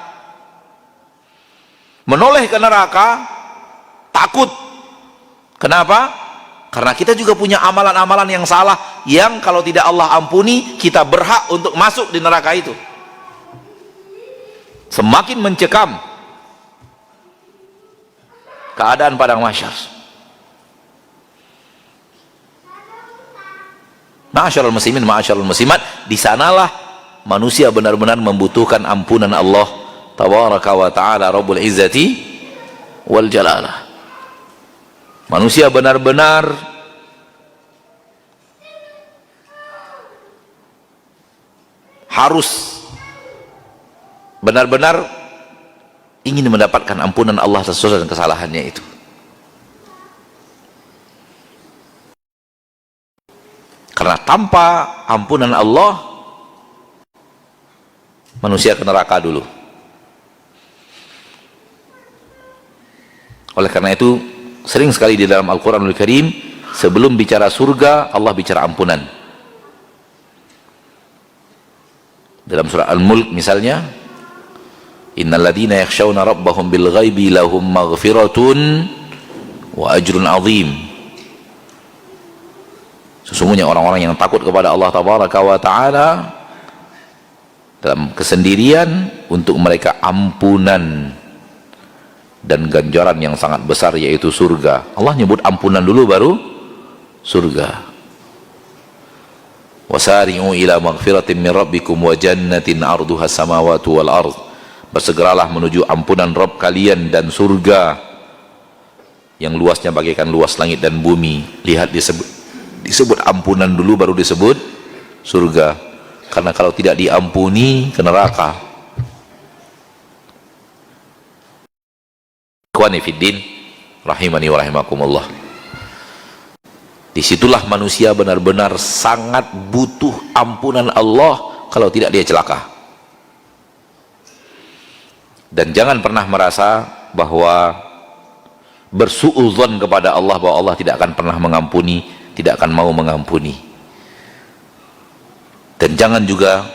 S1: Menoleh ke neraka, takut. Kenapa? Karena kita juga punya amalan-amalan yang salah, yang kalau tidak Allah ampuni, kita berhak untuk masuk di neraka itu. Semakin mencekam keadaan padang mahsyar. Ma'asyarul muslimin, ma'asyarul muslimat, di sanalah manusia benar-benar membutuhkan ampunan Allah tabaraka wa ta'ala Rabbul Izzati wal Jalalah. Manusia benar-benar harus benar-benar ingin mendapatkan ampunan Allah sesuai dengan kesalahannya itu. Karena tanpa ampunan Allah, manusia ke neraka dulu. Oleh karena itu, sering sekali di dalam Al-Quranul Karim, sebelum bicara surga, Allah bicara ampunan. Dalam surah Al-Mulk misalnya, innal ladzina yakhshawna rabbahum bil ghaibi lahum maghfiratun wa ajrun azim. Sesungguhnya orang-orang yang takut kepada Allah tabaraka wa ta'ala dalam kesendirian, untuk mereka ampunan dan ganjaran yang sangat besar, yaitu surga. Allah nyebut ampunan dulu baru surga. Wasari'u ila maghfiratin min rabbikum wa jannatin arduha samawati wal ard. Bersegeralah menuju ampunan Rabb kalian dan surga yang luasnya bagaikan luas langit dan bumi. Lihat, disebut ampunan dulu baru disebut surga. Karena kalau tidak diampuni, ke neraka. Ikhwani fiddin, rahimani wa rahimakumullah. Disitulah manusia benar-benar sangat butuh ampunan Allah, kalau tidak dia celaka. Dan jangan pernah merasa bahwa bersuudzon kepada Allah, bahwa Allah tidak akan pernah mengampuni, tidak akan mau mengampuni. Dan jangan juga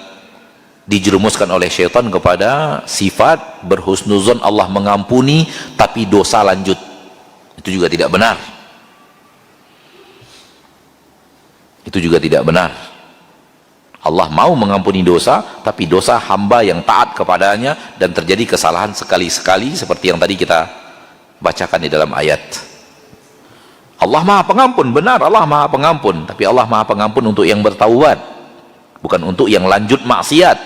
S1: dijerumuskan oleh syaitan kepada sifat berhusnuzon Allah mengampuni tapi dosa lanjut. Itu juga tidak benar. Itu juga tidak benar. Allah mau mengampuni dosa, tapi dosa hamba yang taat kepadanya dan terjadi kesalahan sekali-sekali seperti yang tadi kita bacakan di dalam ayat. Allah Maha Pengampun, benar, Allah Maha Pengampun, tapi Allah Maha Pengampun untuk yang bertaubat, bukan untuk yang lanjut maksiat.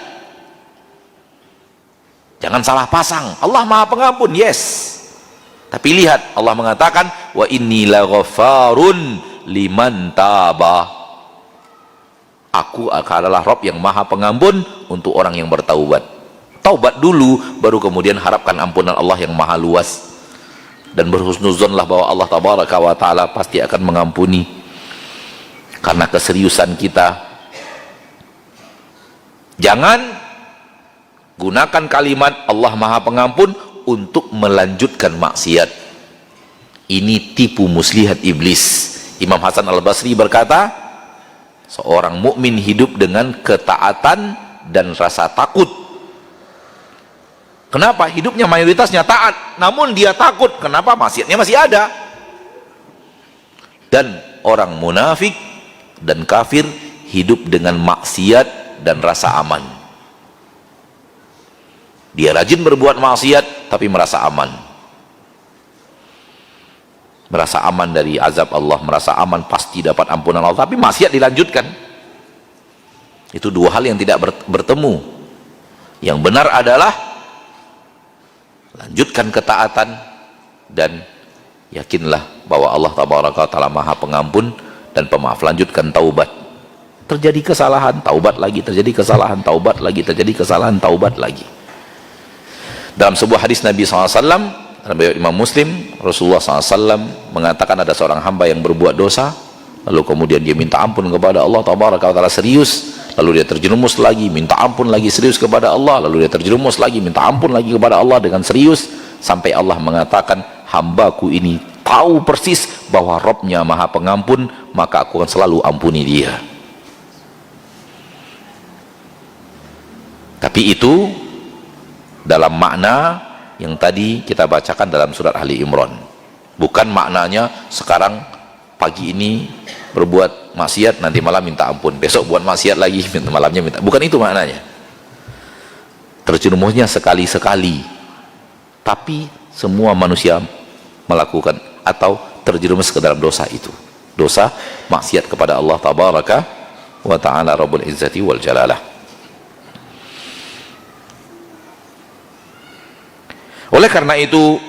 S1: Jangan salah pasang. Allah Maha Pengampun, yes, tapi lihat Allah mengatakan wa inni laghaffarun liman taba, aku adalah Rabb yang Maha Pengampun untuk orang yang bertaubat. Taubat dulu, baru kemudian harapkan ampunan Allah yang maha luas, dan berhusnuzonlah bahwa Allah tabaraka wa ta'ala pasti akan mengampuni. Karena keseriusan kita, jangan gunakan kalimat Allah Maha Pengampun untuk melanjutkan maksiat. Ini tipu muslihat iblis. Imam Hasan Al-Basri berkata, seorang mukmin hidup dengan ketaatan dan rasa takut. Kenapa? Hidupnya mayoritasnya taat, namun dia takut. Kenapa? Maksiatnya masih ada. Dan orang munafik dan kafir hidup dengan maksiat dan rasa aman. Dia rajin berbuat maksiat tapi merasa aman. Merasa aman dari azab Allah, merasa aman pasti dapat ampunan Allah, tapi maksiat dilanjutkan. Itu dua hal yang tidak bertemu. Yang benar adalah lanjutkan ketaatan dan yakinlah bahwa Allah tabaraka wa ta'ala Maha Pengampun dan Pemaaf. Lanjutkan taubat. Terjadi kesalahan, taubat lagi, terjadi kesalahan, taubat lagi, terjadi kesalahan, taubat lagi. Dalam sebuah hadis Nabi SAW, dalam riwayat Imam Muslim, Rasulullah SAW mengatakan ada seorang hamba yang berbuat dosa, lalu kemudian dia minta ampun kepada Allah tabaraka wa ta'ala serius, lalu dia terjerumus lagi, minta ampun lagi serius kepada Allah, lalu dia terjerumus lagi, minta ampun lagi kepada Allah dengan serius, sampai Allah mengatakan, hambaku ini tahu persis bahwa Rabb-Nya Maha Pengampun, maka aku akan selalu ampuni dia. Tapi itu dalam makna yang tadi kita bacakan dalam surat Ali Imran, bukan maknanya sekarang pagi ini berbuat maksiat, nanti malam minta ampun, besok buat maksiat lagi, malamnya minta, bukan itu maknanya. Terjerumusnya sekali-sekali, tapi semua manusia melakukan atau terjerumus ke dalam dosa itu, dosa maksiat kepada Allah tabaraka wa ta'ala Rabbul Izzati wal Jalalah. Oleh karena itu,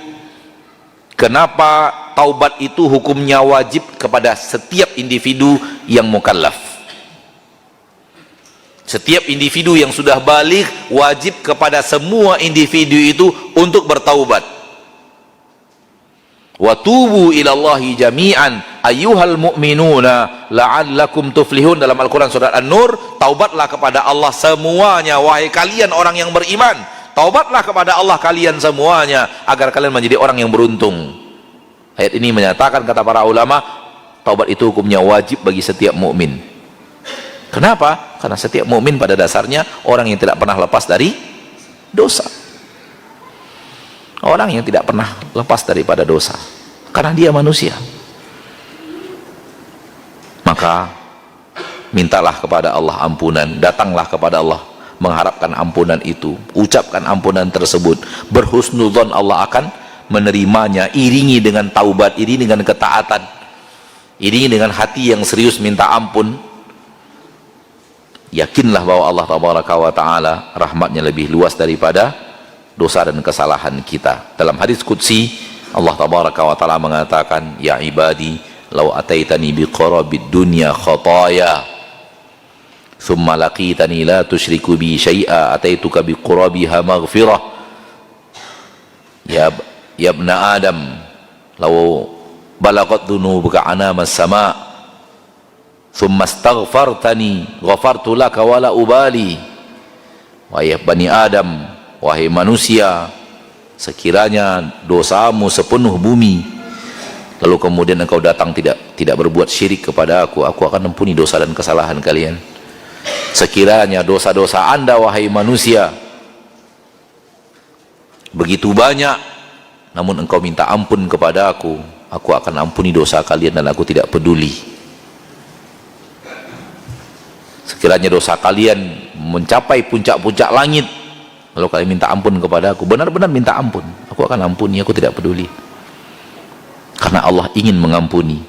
S1: kenapa taubat itu hukumnya wajib kepada setiap individu yang mukallaf? Setiap individu yang sudah baligh wajib kepada semua individu itu untuk bertaubat. Wa tubu ilallahi jami'an ayyuhal mu'minuna la'allakum tuflihun. Dalam Al-Quran surat An-Nur, taubatlah kepada Allah semuanya wahai kalian orang yang beriman. Taubatlah kepada Allah kalian semuanya agar kalian menjadi orang yang beruntung. Ayat ini menyatakan, kata para ulama, taubat itu hukumnya wajib bagi setiap mukmin. Kenapa? Karena setiap mukmin pada dasarnya orang yang tidak pernah lepas dari dosa. Orang yang tidak pernah lepas daripada dosa, karena dia manusia. Maka mintalah kepada Allah ampunan, datanglah kepada Allah mengharapkan ampunan itu, ucapkan ampunan tersebut, berhusnudzon Allah akan menerimanya. Iringi dengan taubat, iringi dengan ketaatan, iringi dengan hati yang serius minta ampun. Yakinlah bahwa Allah tabaraka wa ta'ala rahmatnya lebih luas daripada dosa dan kesalahan kita. Dalam hadis qudsi, Allah tabaraka wa ta'ala mengatakan, ya ibadi law ataitani biqarabid dunya khataya thumma laqitani la tusyriku bi syai'a ataituka biqurabiha maghfirah. Ya ibna Adam law balagat dhunubuka anama as-sama' thumma astaghfartani ghafartu laka wala ubali. Wahai Bani Adam, wahai manusia, sekiranya dosamu sepenuh bumi, lalu kemudian engkau datang tidak berbuat syirik kepada aku akan ampuni dosa dan kesalahan kalian. Sekiranya dosa-dosa anda wahai manusia begitu banyak, namun engkau minta ampun kepada aku akan ampuni dosa kalian dan aku tidak peduli. Sekiranya dosa kalian mencapai puncak-puncak langit, lalu kalian minta ampun kepada aku, benar-benar minta ampun, aku akan ampuni, aku tidak peduli. Karena Allah ingin mengampuni,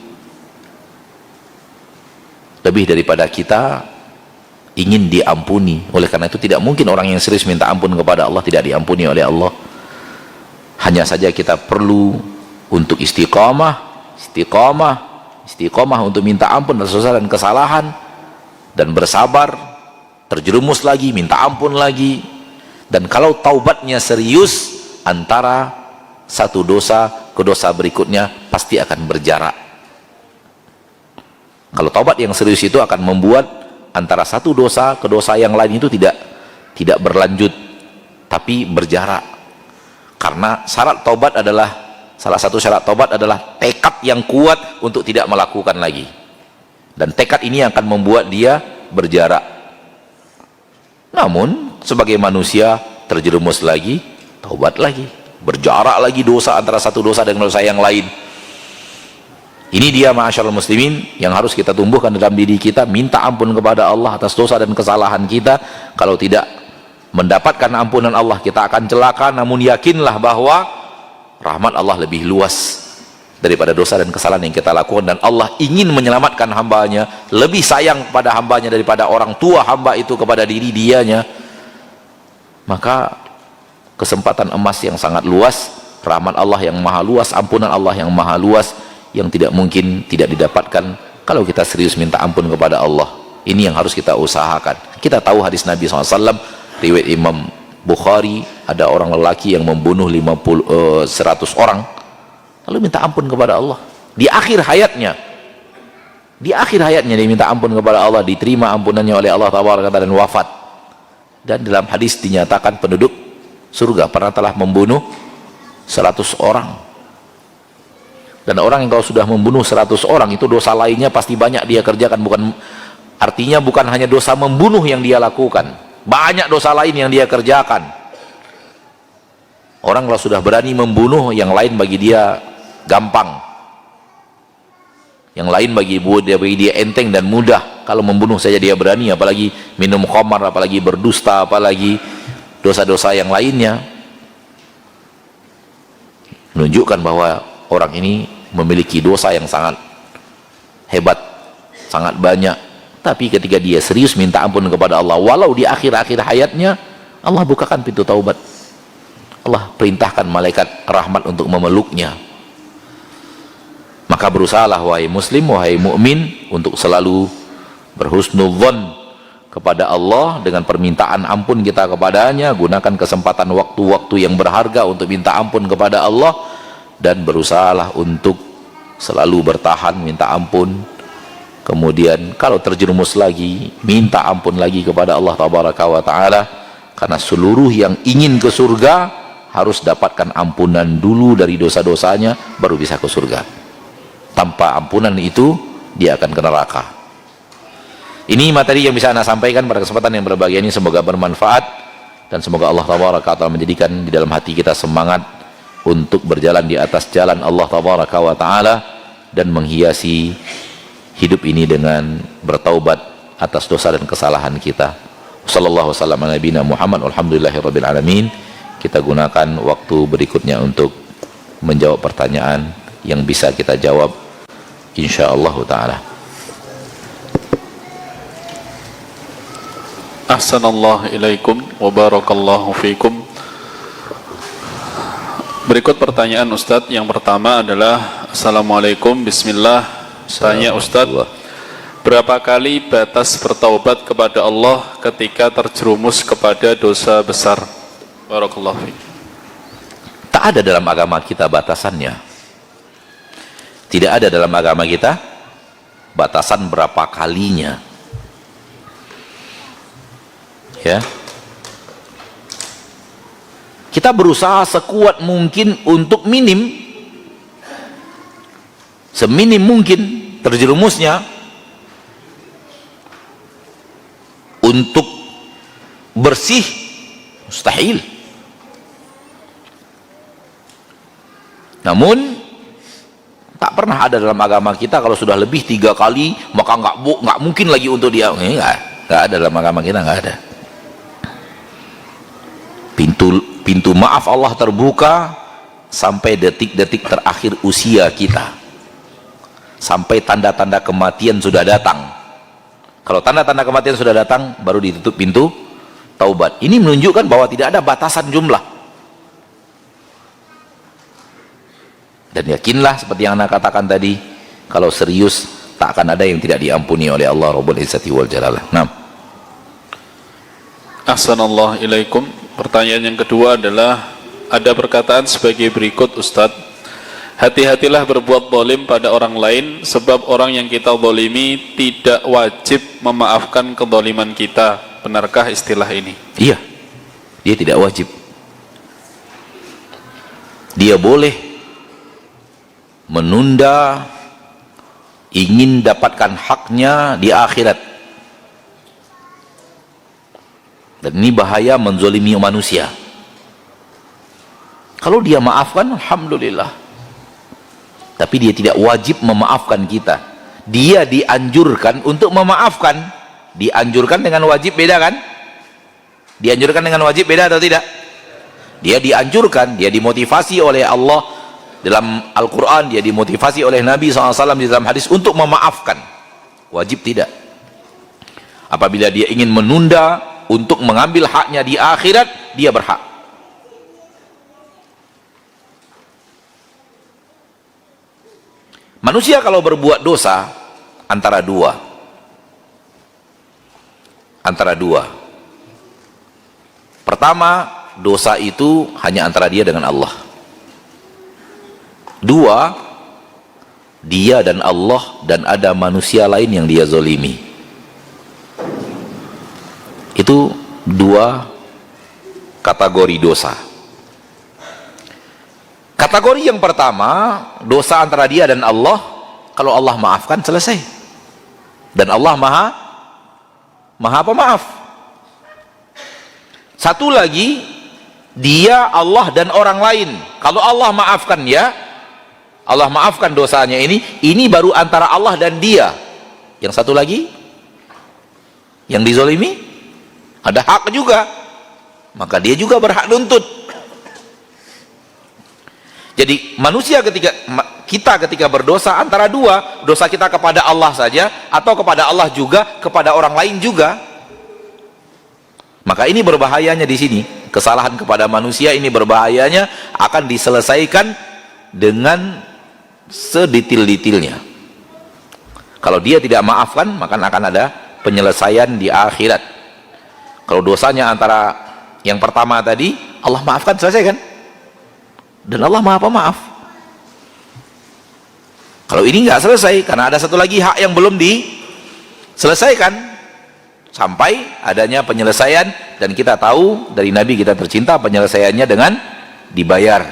S1: lebih daripada kita ingin diampuni. Oleh karena itu tidak mungkin orang yang serius minta ampun kepada Allah tidak diampuni oleh Allah. Hanya saja kita perlu untuk istiqamah untuk minta ampun atas dosa dan kesalahan, dan bersabar, terjerumus lagi, minta ampun lagi. Dan kalau taubatnya serius, antara satu dosa ke dosa berikutnya pasti akan berjarak. Kalau taubat yang serius itu akan membuat antara satu dosa ke dosa yang lain itu tidak berlanjut, tapi berjarak. Karena syarat taubat adalah, salah satu syarat taubat adalah tekad yang kuat untuk tidak melakukan lagi. Dan tekad ini akan membuat dia berjarak. Namun sebagai manusia terjerumus lagi, taubat lagi, berjarak lagi dosa antara satu dosa dengan dosa yang lain. Ini dia ma'asyarul muslimin yang harus kita tumbuhkan dalam diri kita, minta ampun kepada Allah atas dosa dan kesalahan kita. Kalau tidak mendapatkan ampunan Allah, kita akan celaka. Namun yakinlah bahwa rahmat Allah lebih luas daripada dosa dan kesalahan yang kita lakukan, dan Allah ingin menyelamatkan hambanya, lebih sayang pada hambanya daripada orang tua hamba itu kepada diri dianya. Maka kesempatan emas yang sangat luas, rahmat Allah yang maha luas, ampunan Allah yang maha luas, yang tidak mungkin tidak didapatkan kalau kita serius minta ampun kepada Allah. Ini yang harus kita usahakan. Kita tahu hadis Nabi SAW, riwayat Imam Bukhari, ada orang lelaki yang membunuh 100 orang, lalu minta ampun kepada Allah. Di akhir hayatnya dia minta ampun kepada Allah, diterima ampunannya oleh Allah Taala dan wafat. Dan dalam hadis dinyatakan penduduk surga pernah telah membunuh 100 orang. Dan orang yang kalau sudah membunuh 100 orang itu dosa lainnya pasti banyak dia kerjakan. Artinya bukan hanya dosa membunuh yang dia lakukan, banyak dosa lain yang dia kerjakan. Orang kalau sudah berani membunuh, yang lain bagi dia gampang, yang lain bagi dia enteng dan mudah. Kalau membunuh saja dia berani, apalagi minum khamar, apalagi berdusta, apalagi dosa-dosa yang lainnya. Menunjukkan bahwa orang ini memiliki dosa yang sangat hebat, sangat banyak. Tapi ketika dia serius minta ampun kepada Allah, walau di akhir-akhir hayatnya, Allah bukakan pintu taubat. Allah perintahkan malaikat rahmat untuk memeluknya. Maka berusahalah wahai muslim, wahai mukmin, untuk selalu berhusnudzon kepada Allah dengan permintaan ampun kita kepadanya. Gunakan kesempatan waktu-waktu yang berharga untuk minta ampun kepada Allah, dan berusahalah untuk selalu bertahan minta ampun. Kemudian kalau terjerumus lagi, minta ampun lagi kepada Allah Tabaraka wa Ta'ala. Karena seluruh yang ingin ke surga harus dapatkan ampunan dulu dari dosa-dosanya, baru bisa ke surga. Tanpa ampunan itu dia akan ke neraka. Ini materi yang bisa Anda sampaikan pada kesempatan yang berbahagia ini. Semoga bermanfaat, dan semoga Allah Tabaraka wa Ta'ala menjadikan di dalam hati kita semangat untuk berjalan di atas jalan Allah Tabaraka wa Ta'ala, dan menghiasi hidup ini dengan bertaubat atas dosa dan kesalahan kita. Sallallahu wasallam ala nabiyina Muhammad, alhamdulillahirabbil alamin. Kita gunakan waktu berikutnya untuk menjawab pertanyaan yang bisa kita jawab insyaallah taala.
S2: Ahsanallahu ilaikum wa barakallahu fikum. Berikut pertanyaan Ustadz. Yang pertama adalah, Assalamualaikum, bismillah. Tanya Ustadz, berapa kali batas bertaubat kepada Allah ketika terjerumus kepada dosa besar? Barakallahu fiik.
S1: Tak ada dalam agama kita batasannya. Tidak ada dalam agama kita batasan berapa kalinya. Ya. Kita berusaha sekuat mungkin untuk seminim mungkin terjerumusnya. Untuk bersih mustahil. Namun tak pernah ada dalam agama kita kalau sudah lebih 3 kali maka nggak mungkin lagi untuk dia. Nggak ada dalam agama kita, nggak ada. Pintu maaf Allah terbuka sampai detik-detik terakhir usia kita, sampai tanda-tanda kematian sudah datang. Kalau tanda-tanda kematian sudah datang, baru ditutup pintu taubat. Ini menunjukkan bahwa tidak ada batasan jumlah. Dan yakinlah seperti yang Anda katakan tadi, kalau serius tak akan ada yang tidak diampuni oleh Allah Rabbul Izzati wal Jalalah. Nah,
S2: Ahsanallahu ilaikum. Pertanyaan yang kedua adalah, ada perkataan sebagai berikut, Ustadz: hati-hatilah berbuat zalim pada orang lain, sebab orang yang kita zalimi tidak wajib memaafkan kezaliman kita. Benarkah istilah ini?
S1: iya, dia tidak wajib. Dia boleh menunda, ingin dapatkan haknya di akhirat. Dan ini bahaya menzalimi manusia. Kalau dia maafkan, alhamdulillah. Tapi dia tidak wajib memaafkan kita. Dia dianjurkan untuk memaafkan. Dianjurkan dengan wajib beda kan? Dianjurkan dengan wajib beda atau tidak? Dia dianjurkan, dia dimotivasi oleh Allah dalam Al-Quran, dia dimotivasi oleh Nabi SAW di dalam hadis untuk memaafkan. Wajib tidak. Apabila dia ingin menunda untuk mengambil haknya di akhirat, dia berhak. Manusia kalau berbuat dosa antara dua. Pertama, dosa itu hanya antara dia dengan Allah. Dua, dia dan Allah dan ada manusia lain yang dia zalimi. Itu dua kategori dosa. Kategori yang pertama, dosa antara dia dan Allah, kalau Allah maafkan selesai. Dan Allah maha pemaaf. Satu lagi, dia, Allah dan orang lain. Kalau Allah maafkan ya, Allah maafkan dosanya ini baru antara Allah dan dia. Yang satu lagi, yang dizolimi, ada hak juga, maka dia juga berhak nuntut. Jadi manusia ketika berdosa antara dua, dosa kita kepada Allah saja atau kepada Allah juga, kepada orang lain juga. Maka ini berbahayanya di sini. Kesalahan kepada manusia ini berbahayanya, akan diselesaikan dengan sedetail-detailnya. Kalau dia tidak maafkan, maka akan ada penyelesaian di akhirat. Kalau dosanya antara yang pertama tadi, Allah maafkan, selesai kan? Dan Allah maha pemaaf. Kalau ini nggak selesai, karena ada satu lagi hak yang belum diselesaikan, sampai adanya penyelesaian. Dan kita tahu dari Nabi kita tercinta, penyelesaiannya dengan dibayar.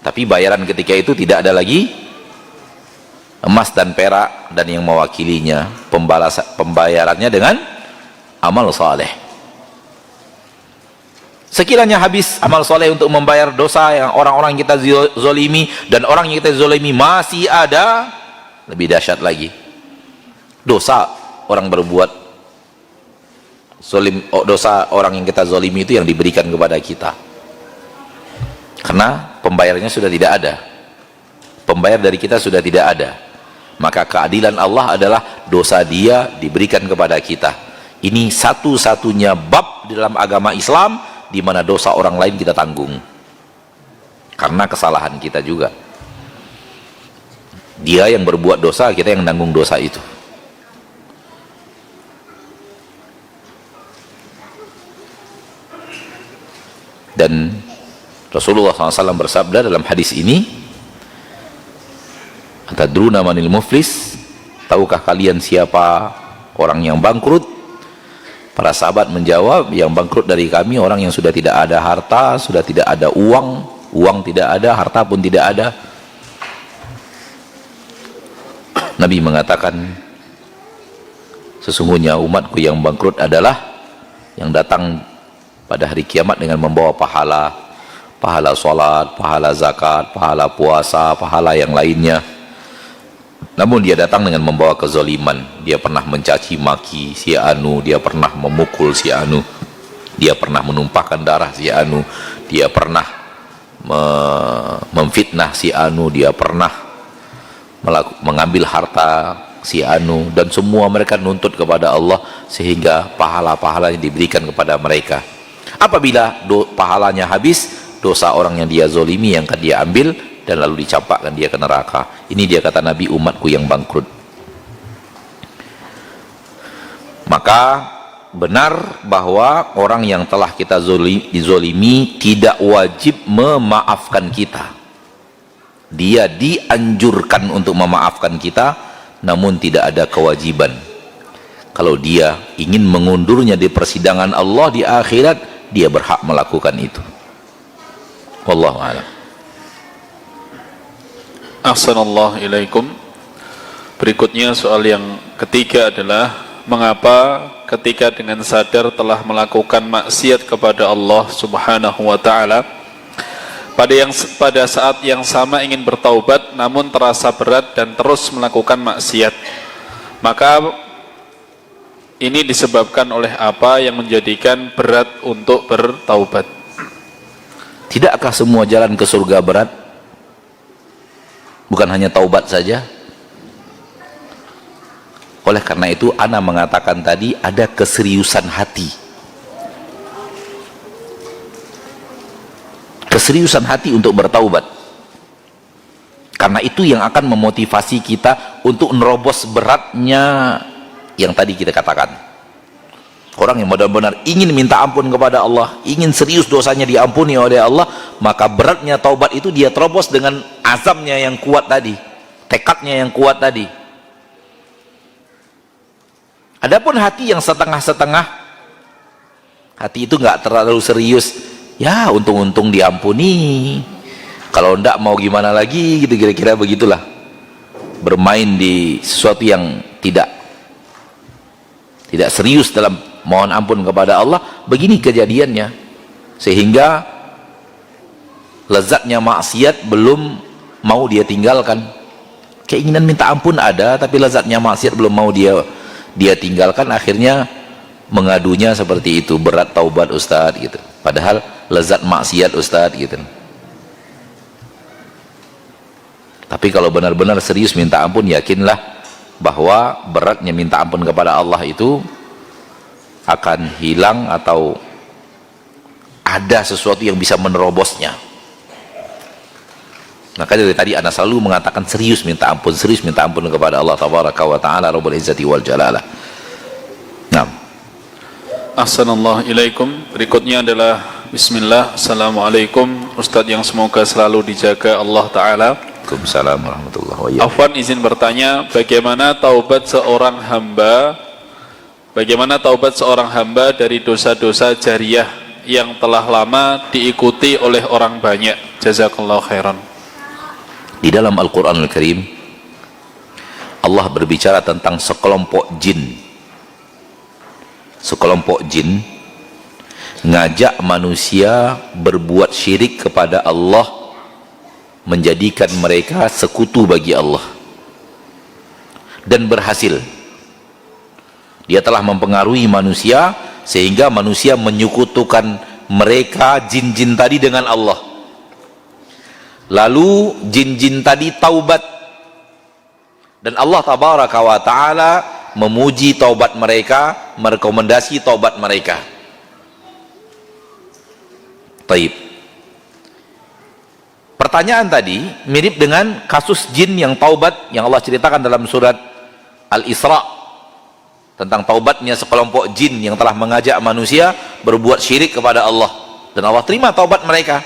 S1: Tapi bayaran ketika itu tidak ada lagi emas dan perak dan yang mewakilinya. Pembayarannya dengan amal saleh. Sekiranya habis amal soleh untuk membayar dosa yang orang-orang kita zolimi, dan orang yang kita zolimi masih ada, lebih dahsyat lagi. Dosa orang berbuat zolim, dosa orang yang kita zolimi itu yang diberikan kepada kita, karena pembayarnya sudah tidak ada. Pembayar dari kita sudah tidak ada. Maka keadilan Allah adalah dosa dia diberikan kepada kita. Ini satu-satunya bab di dalam agama Islam di mana dosa orang lain kita tanggung, karena kesalahan kita juga. Dia yang berbuat dosa, kita yang tanggung dosa itu. Dan Rasulullah SAW bersabda dalam hadis ini, "Atadruna manil muflis?" Tahukah kalian siapa orang yang bangkrut? Para sahabat menjawab, yang bangkrut dari kami orang yang sudah tidak ada harta, sudah tidak ada uang, uang tidak ada, harta pun tidak ada. Nabi mengatakan, sesungguhnya umatku yang bangkrut adalah yang datang pada hari kiamat dengan membawa pahala sholat, pahala zakat, pahala puasa, pahala yang lainnya. Namun dia datang dengan membawa kezaliman. Dia pernah mencaci maki si Anu, dia pernah memukul si Anu, dia pernah menumpahkan darah si Anu, dia pernah memfitnah si Anu, dia pernah mengambil harta si Anu, dan semua mereka nuntut kepada Allah sehingga pahala-pahala yang diberikan kepada mereka. Apabila pahalanya habis, dosa orang yang dia zolimi yang akan dia ambil dan lalu dicampakkan dia ke neraka. Ini dia kata Nabi, umatku yang bangkrut. Maka benar bahwa orang yang telah kita dizolimi tidak wajib memaafkan kita. Dia dianjurkan untuk memaafkan kita, namun tidak ada kewajiban. Kalau dia ingin mengundurnya di persidangan Allah di akhirat, dia berhak melakukan itu. Wallahu a'lam.
S2: Ahsanallahu ilaikum. Berikutnya soal yang ketiga adalah, mengapa ketika dengan sadar telah melakukan maksiat kepada Allah Subhanahu wa taala, pada saat yang sama ingin bertaubat namun terasa berat dan terus melakukan maksiat, maka ini disebabkan oleh apa yang menjadikan berat untuk bertaubat?
S1: Tidakkah semua jalan ke surga berat? Bukan hanya taubat saja? Oleh karena itu ana mengatakan tadi ada keseriusan hati. Keseriusan hati untuk bertaubat. Karena itu yang akan memotivasi kita untuk nerobos beratnya yang tadi kita katakan. Orang yang benar-benar ingin minta ampun kepada Allah, ingin serius dosanya diampuni oleh Allah, maka beratnya taubat itu dia terobos dengan azamnya yang kuat tadi, tekadnya yang kuat tadi. Adapun hati yang setengah-setengah, hati itu nggak terlalu serius, ya untung-untung diampuni, kalau enggak mau gimana lagi, gitu, kira-kira begitulah. Bermain di sesuatu yang tidak serius dalam mohon ampun kepada Allah, begini kejadiannya. Sehingga lezatnya maksiat belum mau dia tinggalkan. Keinginan minta ampun ada, tapi lezatnya maksiat belum mau dia tinggalkan, akhirnya mengadunya seperti itu, berat taubat Ustadz gitu. Padahal lezat maksiat Ustadz gitu. Tapi kalau benar-benar serius minta ampun, yakinlah bahwa beratnya minta ampun kepada Allah itu akan hilang atau ada sesuatu yang bisa menerobosnya. Maka dari tadi ana selalu mengatakan serius minta ampun kepada Allah Tabaraka wa Ta'ala Rabbul Izzati wal Jalalah. Nah.
S2: Ahsanallahu ilaikum. Berikutnya adalah bismillah. Assalamualaikum Ustadz yang semoga selalu dijaga Allah Ta'ala.
S1: Waalaikumsalam warahmatullahi wabarakatuh.
S2: Afwan izin bertanya, bagaimana taubat seorang hamba dari dosa-dosa jariyah yang telah lama diikuti oleh orang banyak? Jazakallahu khairan.
S1: Di dalam Al-Quranul Karim Allah berbicara tentang sekelompok jin ngajak manusia berbuat syirik kepada Allah, menjadikan mereka sekutu bagi Allah, dan berhasil. Dia telah mempengaruhi manusia sehingga manusia menyekutukan mereka jin-jin tadi dengan Allah. Lalu jin-jin tadi taubat, dan Allah Tabaraka wa Ta'ala memuji taubat mereka, merekomendasi taubat mereka. Taib. Pertanyaan tadi mirip dengan kasus jin yang taubat yang Allah ceritakan dalam surat Al-Isra, tentang taubatnya sekelompok jin yang telah mengajak manusia berbuat syirik kepada Allah, dan Allah terima taubat mereka.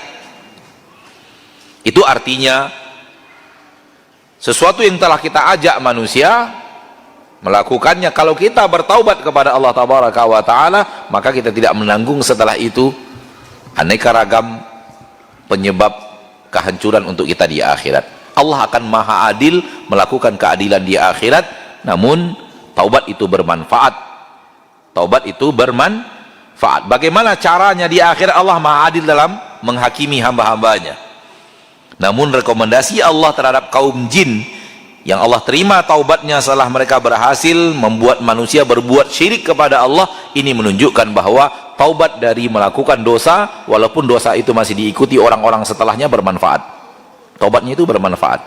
S1: Itu artinya sesuatu yang telah kita ajak manusia melakukannya, kalau kita bertaubat kepada Allah Tabaraka wa Ta'ala, maka kita tidak menanggung setelah itu aneka ragam penyebab kehancuran untuk kita di akhirat. Allah akan maha adil melakukan keadilan di akhirat, namun taubat itu bermanfaat. Bagaimana caranya di akhirat? Allah maha adil dalam menghakimi hamba-hambanya. Namun rekomendasi Allah terhadap kaum jin yang Allah terima taubatnya setelah mereka berhasil membuat manusia berbuat syirik kepada Allah, ini menunjukkan bahwa taubat dari melakukan dosa, walaupun dosa itu masih diikuti orang-orang setelahnya, bermanfaat. Taubatnya itu bermanfaat.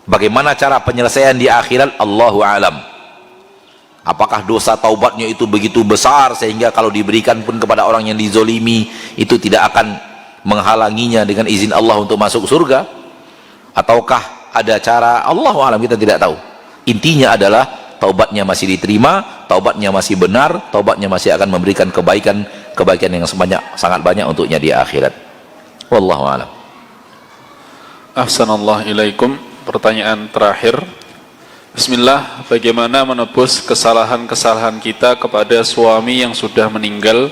S1: Bagaimana cara penyelesaian di akhirat? Allahu alam. Apakah dosa taubatnya itu begitu besar sehingga kalau diberikan pun kepada orang yang dizolimi itu tidak akan menghalanginya dengan izin Allah untuk masuk surga? Ataukah ada cara? Allahu alam, kita tidak tahu. Intinya adalah taubatnya masih diterima, taubatnya masih benar, taubatnya masih akan memberikan kebaikan yang sangat banyak untuknya di akhirat. Wallahu alam.
S2: Ahsanallahu ilaikum. Pertanyaan terakhir. Bismillah, bagaimana menebus kesalahan-kesalahan kita kepada suami yang sudah meninggal,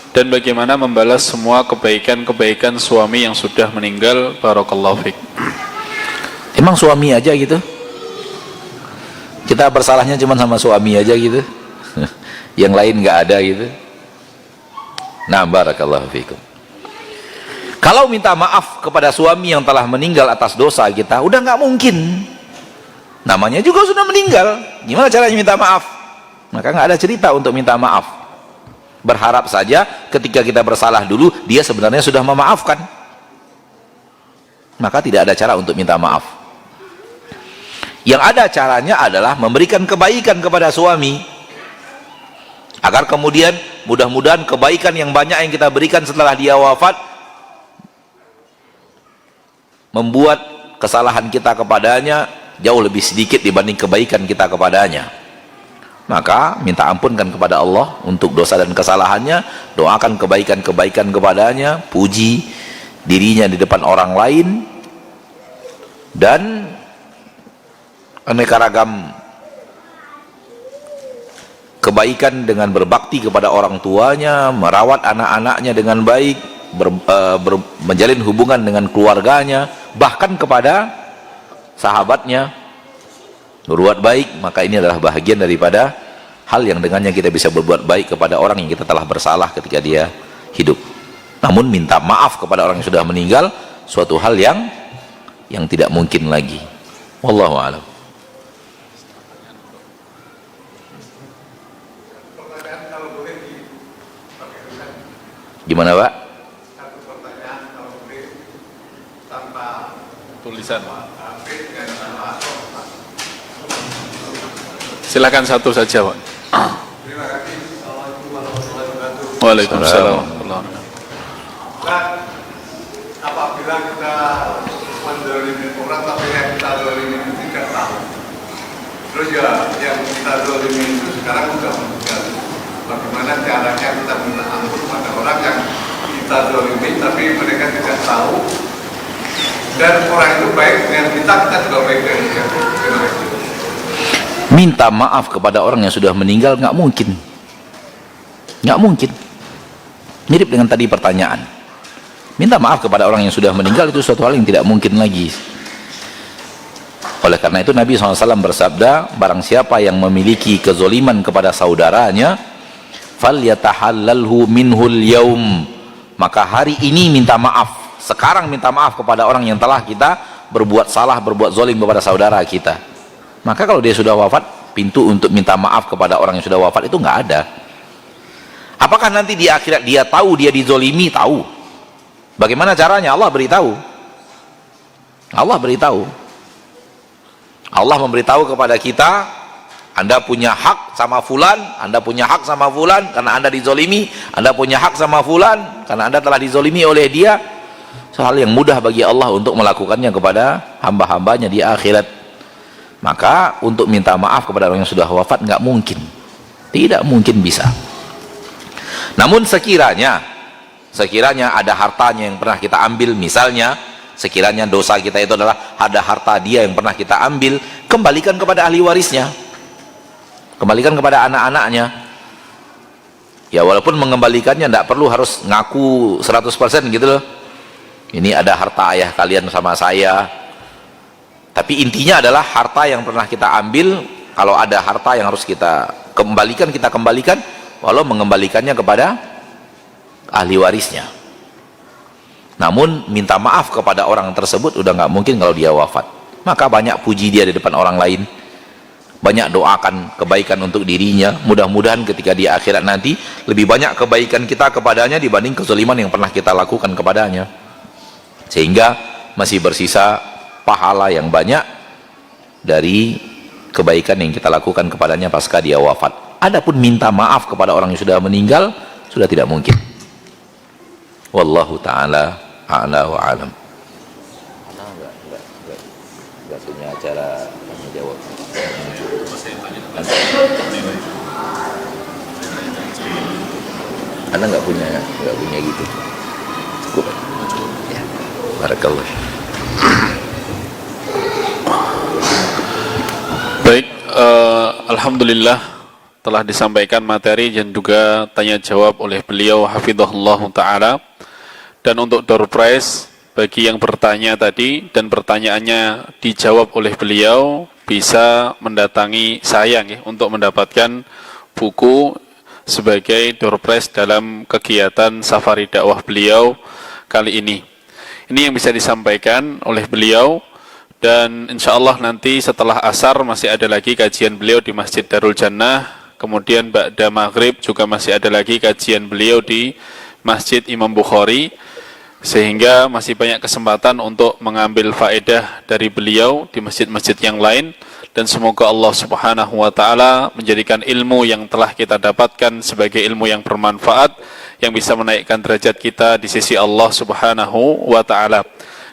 S2: dan bagaimana membalas semua kebaikan-kebaikan suami yang sudah meninggal? Barakallahu fiik.
S1: Emang suami aja gitu? Kita bersalahnya cuma sama suami aja gitu? Yang lain nggak ada gitu? Nah, barakallahu fiikum. Kalau minta maaf kepada suami yang telah meninggal atas dosa kita, udah nggak mungkin. Namanya juga sudah meninggal, gimana caranya minta maaf? Maka nggak ada cerita untuk minta maaf. Berharap saja ketika kita bersalah dulu, dia sebenarnya sudah memaafkan. Maka tidak ada cara untuk minta maaf. Yang ada caranya adalah memberikan kebaikan kepada suami, agar kemudian mudah-mudahan kebaikan yang banyak yang kita berikan setelah dia wafat membuat kesalahan kita kepadanya jauh lebih sedikit dibanding kebaikan kita kepadanya. Maka minta ampunkan kepada Allah untuk dosa dan kesalahannya, doakan kebaikan-kebaikan kepadanya, puji dirinya di depan orang lain, dan aneka ragam kebaikan dengan berbakti kepada orang tuanya, merawat anak-anaknya dengan baik, menjalin hubungan dengan keluarganya, bahkan kepada sahabatnya, berbuat baik. Maka ini adalah bahagian daripada hal yang dengannya kita bisa berbuat baik kepada orang yang kita telah bersalah ketika dia hidup. Namun minta maaf kepada orang yang sudah meninggal suatu hal yang tidak mungkin lagi. Wallahu a'lam. Gimana, Pak?
S3: Satu pertanyaan kalau boleh tanpa
S2: Tulisan.
S3: dan tanpa
S2: Silakan satu saja, Pak.
S3: terima kasih. Assalamualaikum warahmatullahi wabarakatuh.
S2: Waalaikumsalam warahmatullahi wabarakatuh.
S3: Nah, apabila kita mendolimi orang tapi yang kita dolimi itu tidak tahu, terus ya yang kita dolimi itu sekarang sudah meninggal, bagaimana caranya kita minta ampun pada orang yang kita dolimi tapi mereka tidak tahu, dan orang itu baik dengan kita juga baik dengan dia. Terima kasih.
S1: Minta maaf kepada orang yang sudah meninggal nggak mungkin. Nggak mungkin. Mirip dengan tadi pertanyaan. Minta maaf kepada orang yang sudah meninggal itu suatu hal yang tidak mungkin lagi. Oleh karena itu Nabi SAW bersabda, barang siapa yang memiliki kezoliman kepada saudaranya, falyatahallalhu minhul yaum, maka hari ini minta maaf, sekarang minta maaf kepada orang yang telah kita berbuat salah, berbuat zolim kepada saudara kita. Maka kalau dia sudah wafat, pintu untuk minta maaf kepada orang yang sudah wafat itu nggak ada. Apakah nanti di akhirat dia tahu dia dizolimi? Tahu. Bagaimana caranya? Allah beritahu. Allah beritahu. Allah memberitahu kepada kita, Anda punya hak sama fulan, Anda punya hak sama fulan karena Anda dizolimi, Anda punya hak sama fulan karena Anda telah dizolimi oleh dia. Hal yang mudah bagi Allah untuk melakukannya kepada hamba-hambanya di akhirat. Maka untuk minta maaf kepada orang yang sudah wafat nggak mungkin, tidak mungkin bisa. Namun sekiranya ada hartanya yang pernah kita ambil, misalnya sekiranya dosa kita itu adalah ada harta dia yang pernah kita ambil, kembalikan kepada ahli warisnya, kembalikan kepada anak-anaknya. Ya walaupun mengembalikannya tidak perlu harus ngaku 100% gitu loh. Ini ada harta ayah kalian sama saya. Tapi intinya adalah harta yang pernah kita ambil, kalau ada harta yang harus kita kembalikan, kita kembalikan, walau mengembalikannya kepada ahli warisnya. Namun minta maaf kepada orang tersebut udah nggak mungkin kalau dia wafat. Maka banyak puji dia di depan orang lain, banyak doakan kebaikan untuk dirinya. Mudah-mudahan ketika di akhirat nanti lebih banyak kebaikan kita kepadanya dibanding kezaliman yang pernah kita lakukan kepadanya, sehingga masih bersisa pahala yang banyak dari kebaikan yang kita lakukan kepadanya pasca dia wafat. Adapun minta maaf kepada orang yang sudah meninggal sudah tidak mungkin. Wallahu taala a'la wa alam. Enggak punya acara tanya jawab. Anda nggak punya gitu. Cukup. Ya. Barakallah.
S2: Baik, alhamdulillah telah disampaikan materi dan juga tanya jawab oleh beliau hafizahullah taala. Dan untuk door prize bagi yang bertanya tadi dan pertanyaannya dijawab oleh beliau, bisa mendatangi saya untuk mendapatkan buku sebagai door prize dalam kegiatan safari dakwah beliau kali ini. Ini yang bisa disampaikan oleh beliau, dan insya Allah nanti setelah asar masih ada lagi kajian beliau di Masjid Darul Jannah, kemudian ba'da maghrib juga masih ada lagi kajian beliau di Masjid Imam Bukhari, sehingga masih banyak kesempatan untuk mengambil faedah dari beliau di masjid-masjid yang lain. Dan semoga Allah subhanahu wa ta'ala menjadikan ilmu yang telah kita dapatkan sebagai ilmu yang bermanfaat, yang bisa menaikkan derajat kita di sisi Allah subhanahu wa ta'ala.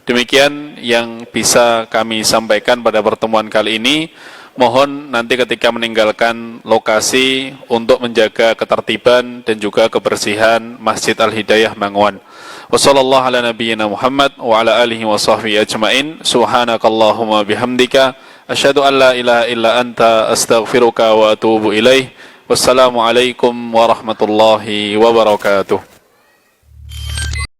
S2: Demikian yang bisa kami sampaikan pada pertemuan kali ini. Mohon nanti ketika meninggalkan lokasi untuk menjaga ketertiban dan juga kebersihan Masjid Al-Hidayah Manguan. Wassallallahu ala nabiyyina Muhammad wa ala alihi wa sahbihi ajma'in. Subhanakallahumma bihamdika asyhadu an la ilaha illa anta astaghfiruka wa atubu ilaih. Wassalamualaikum warahmatullahi wabarakatuh.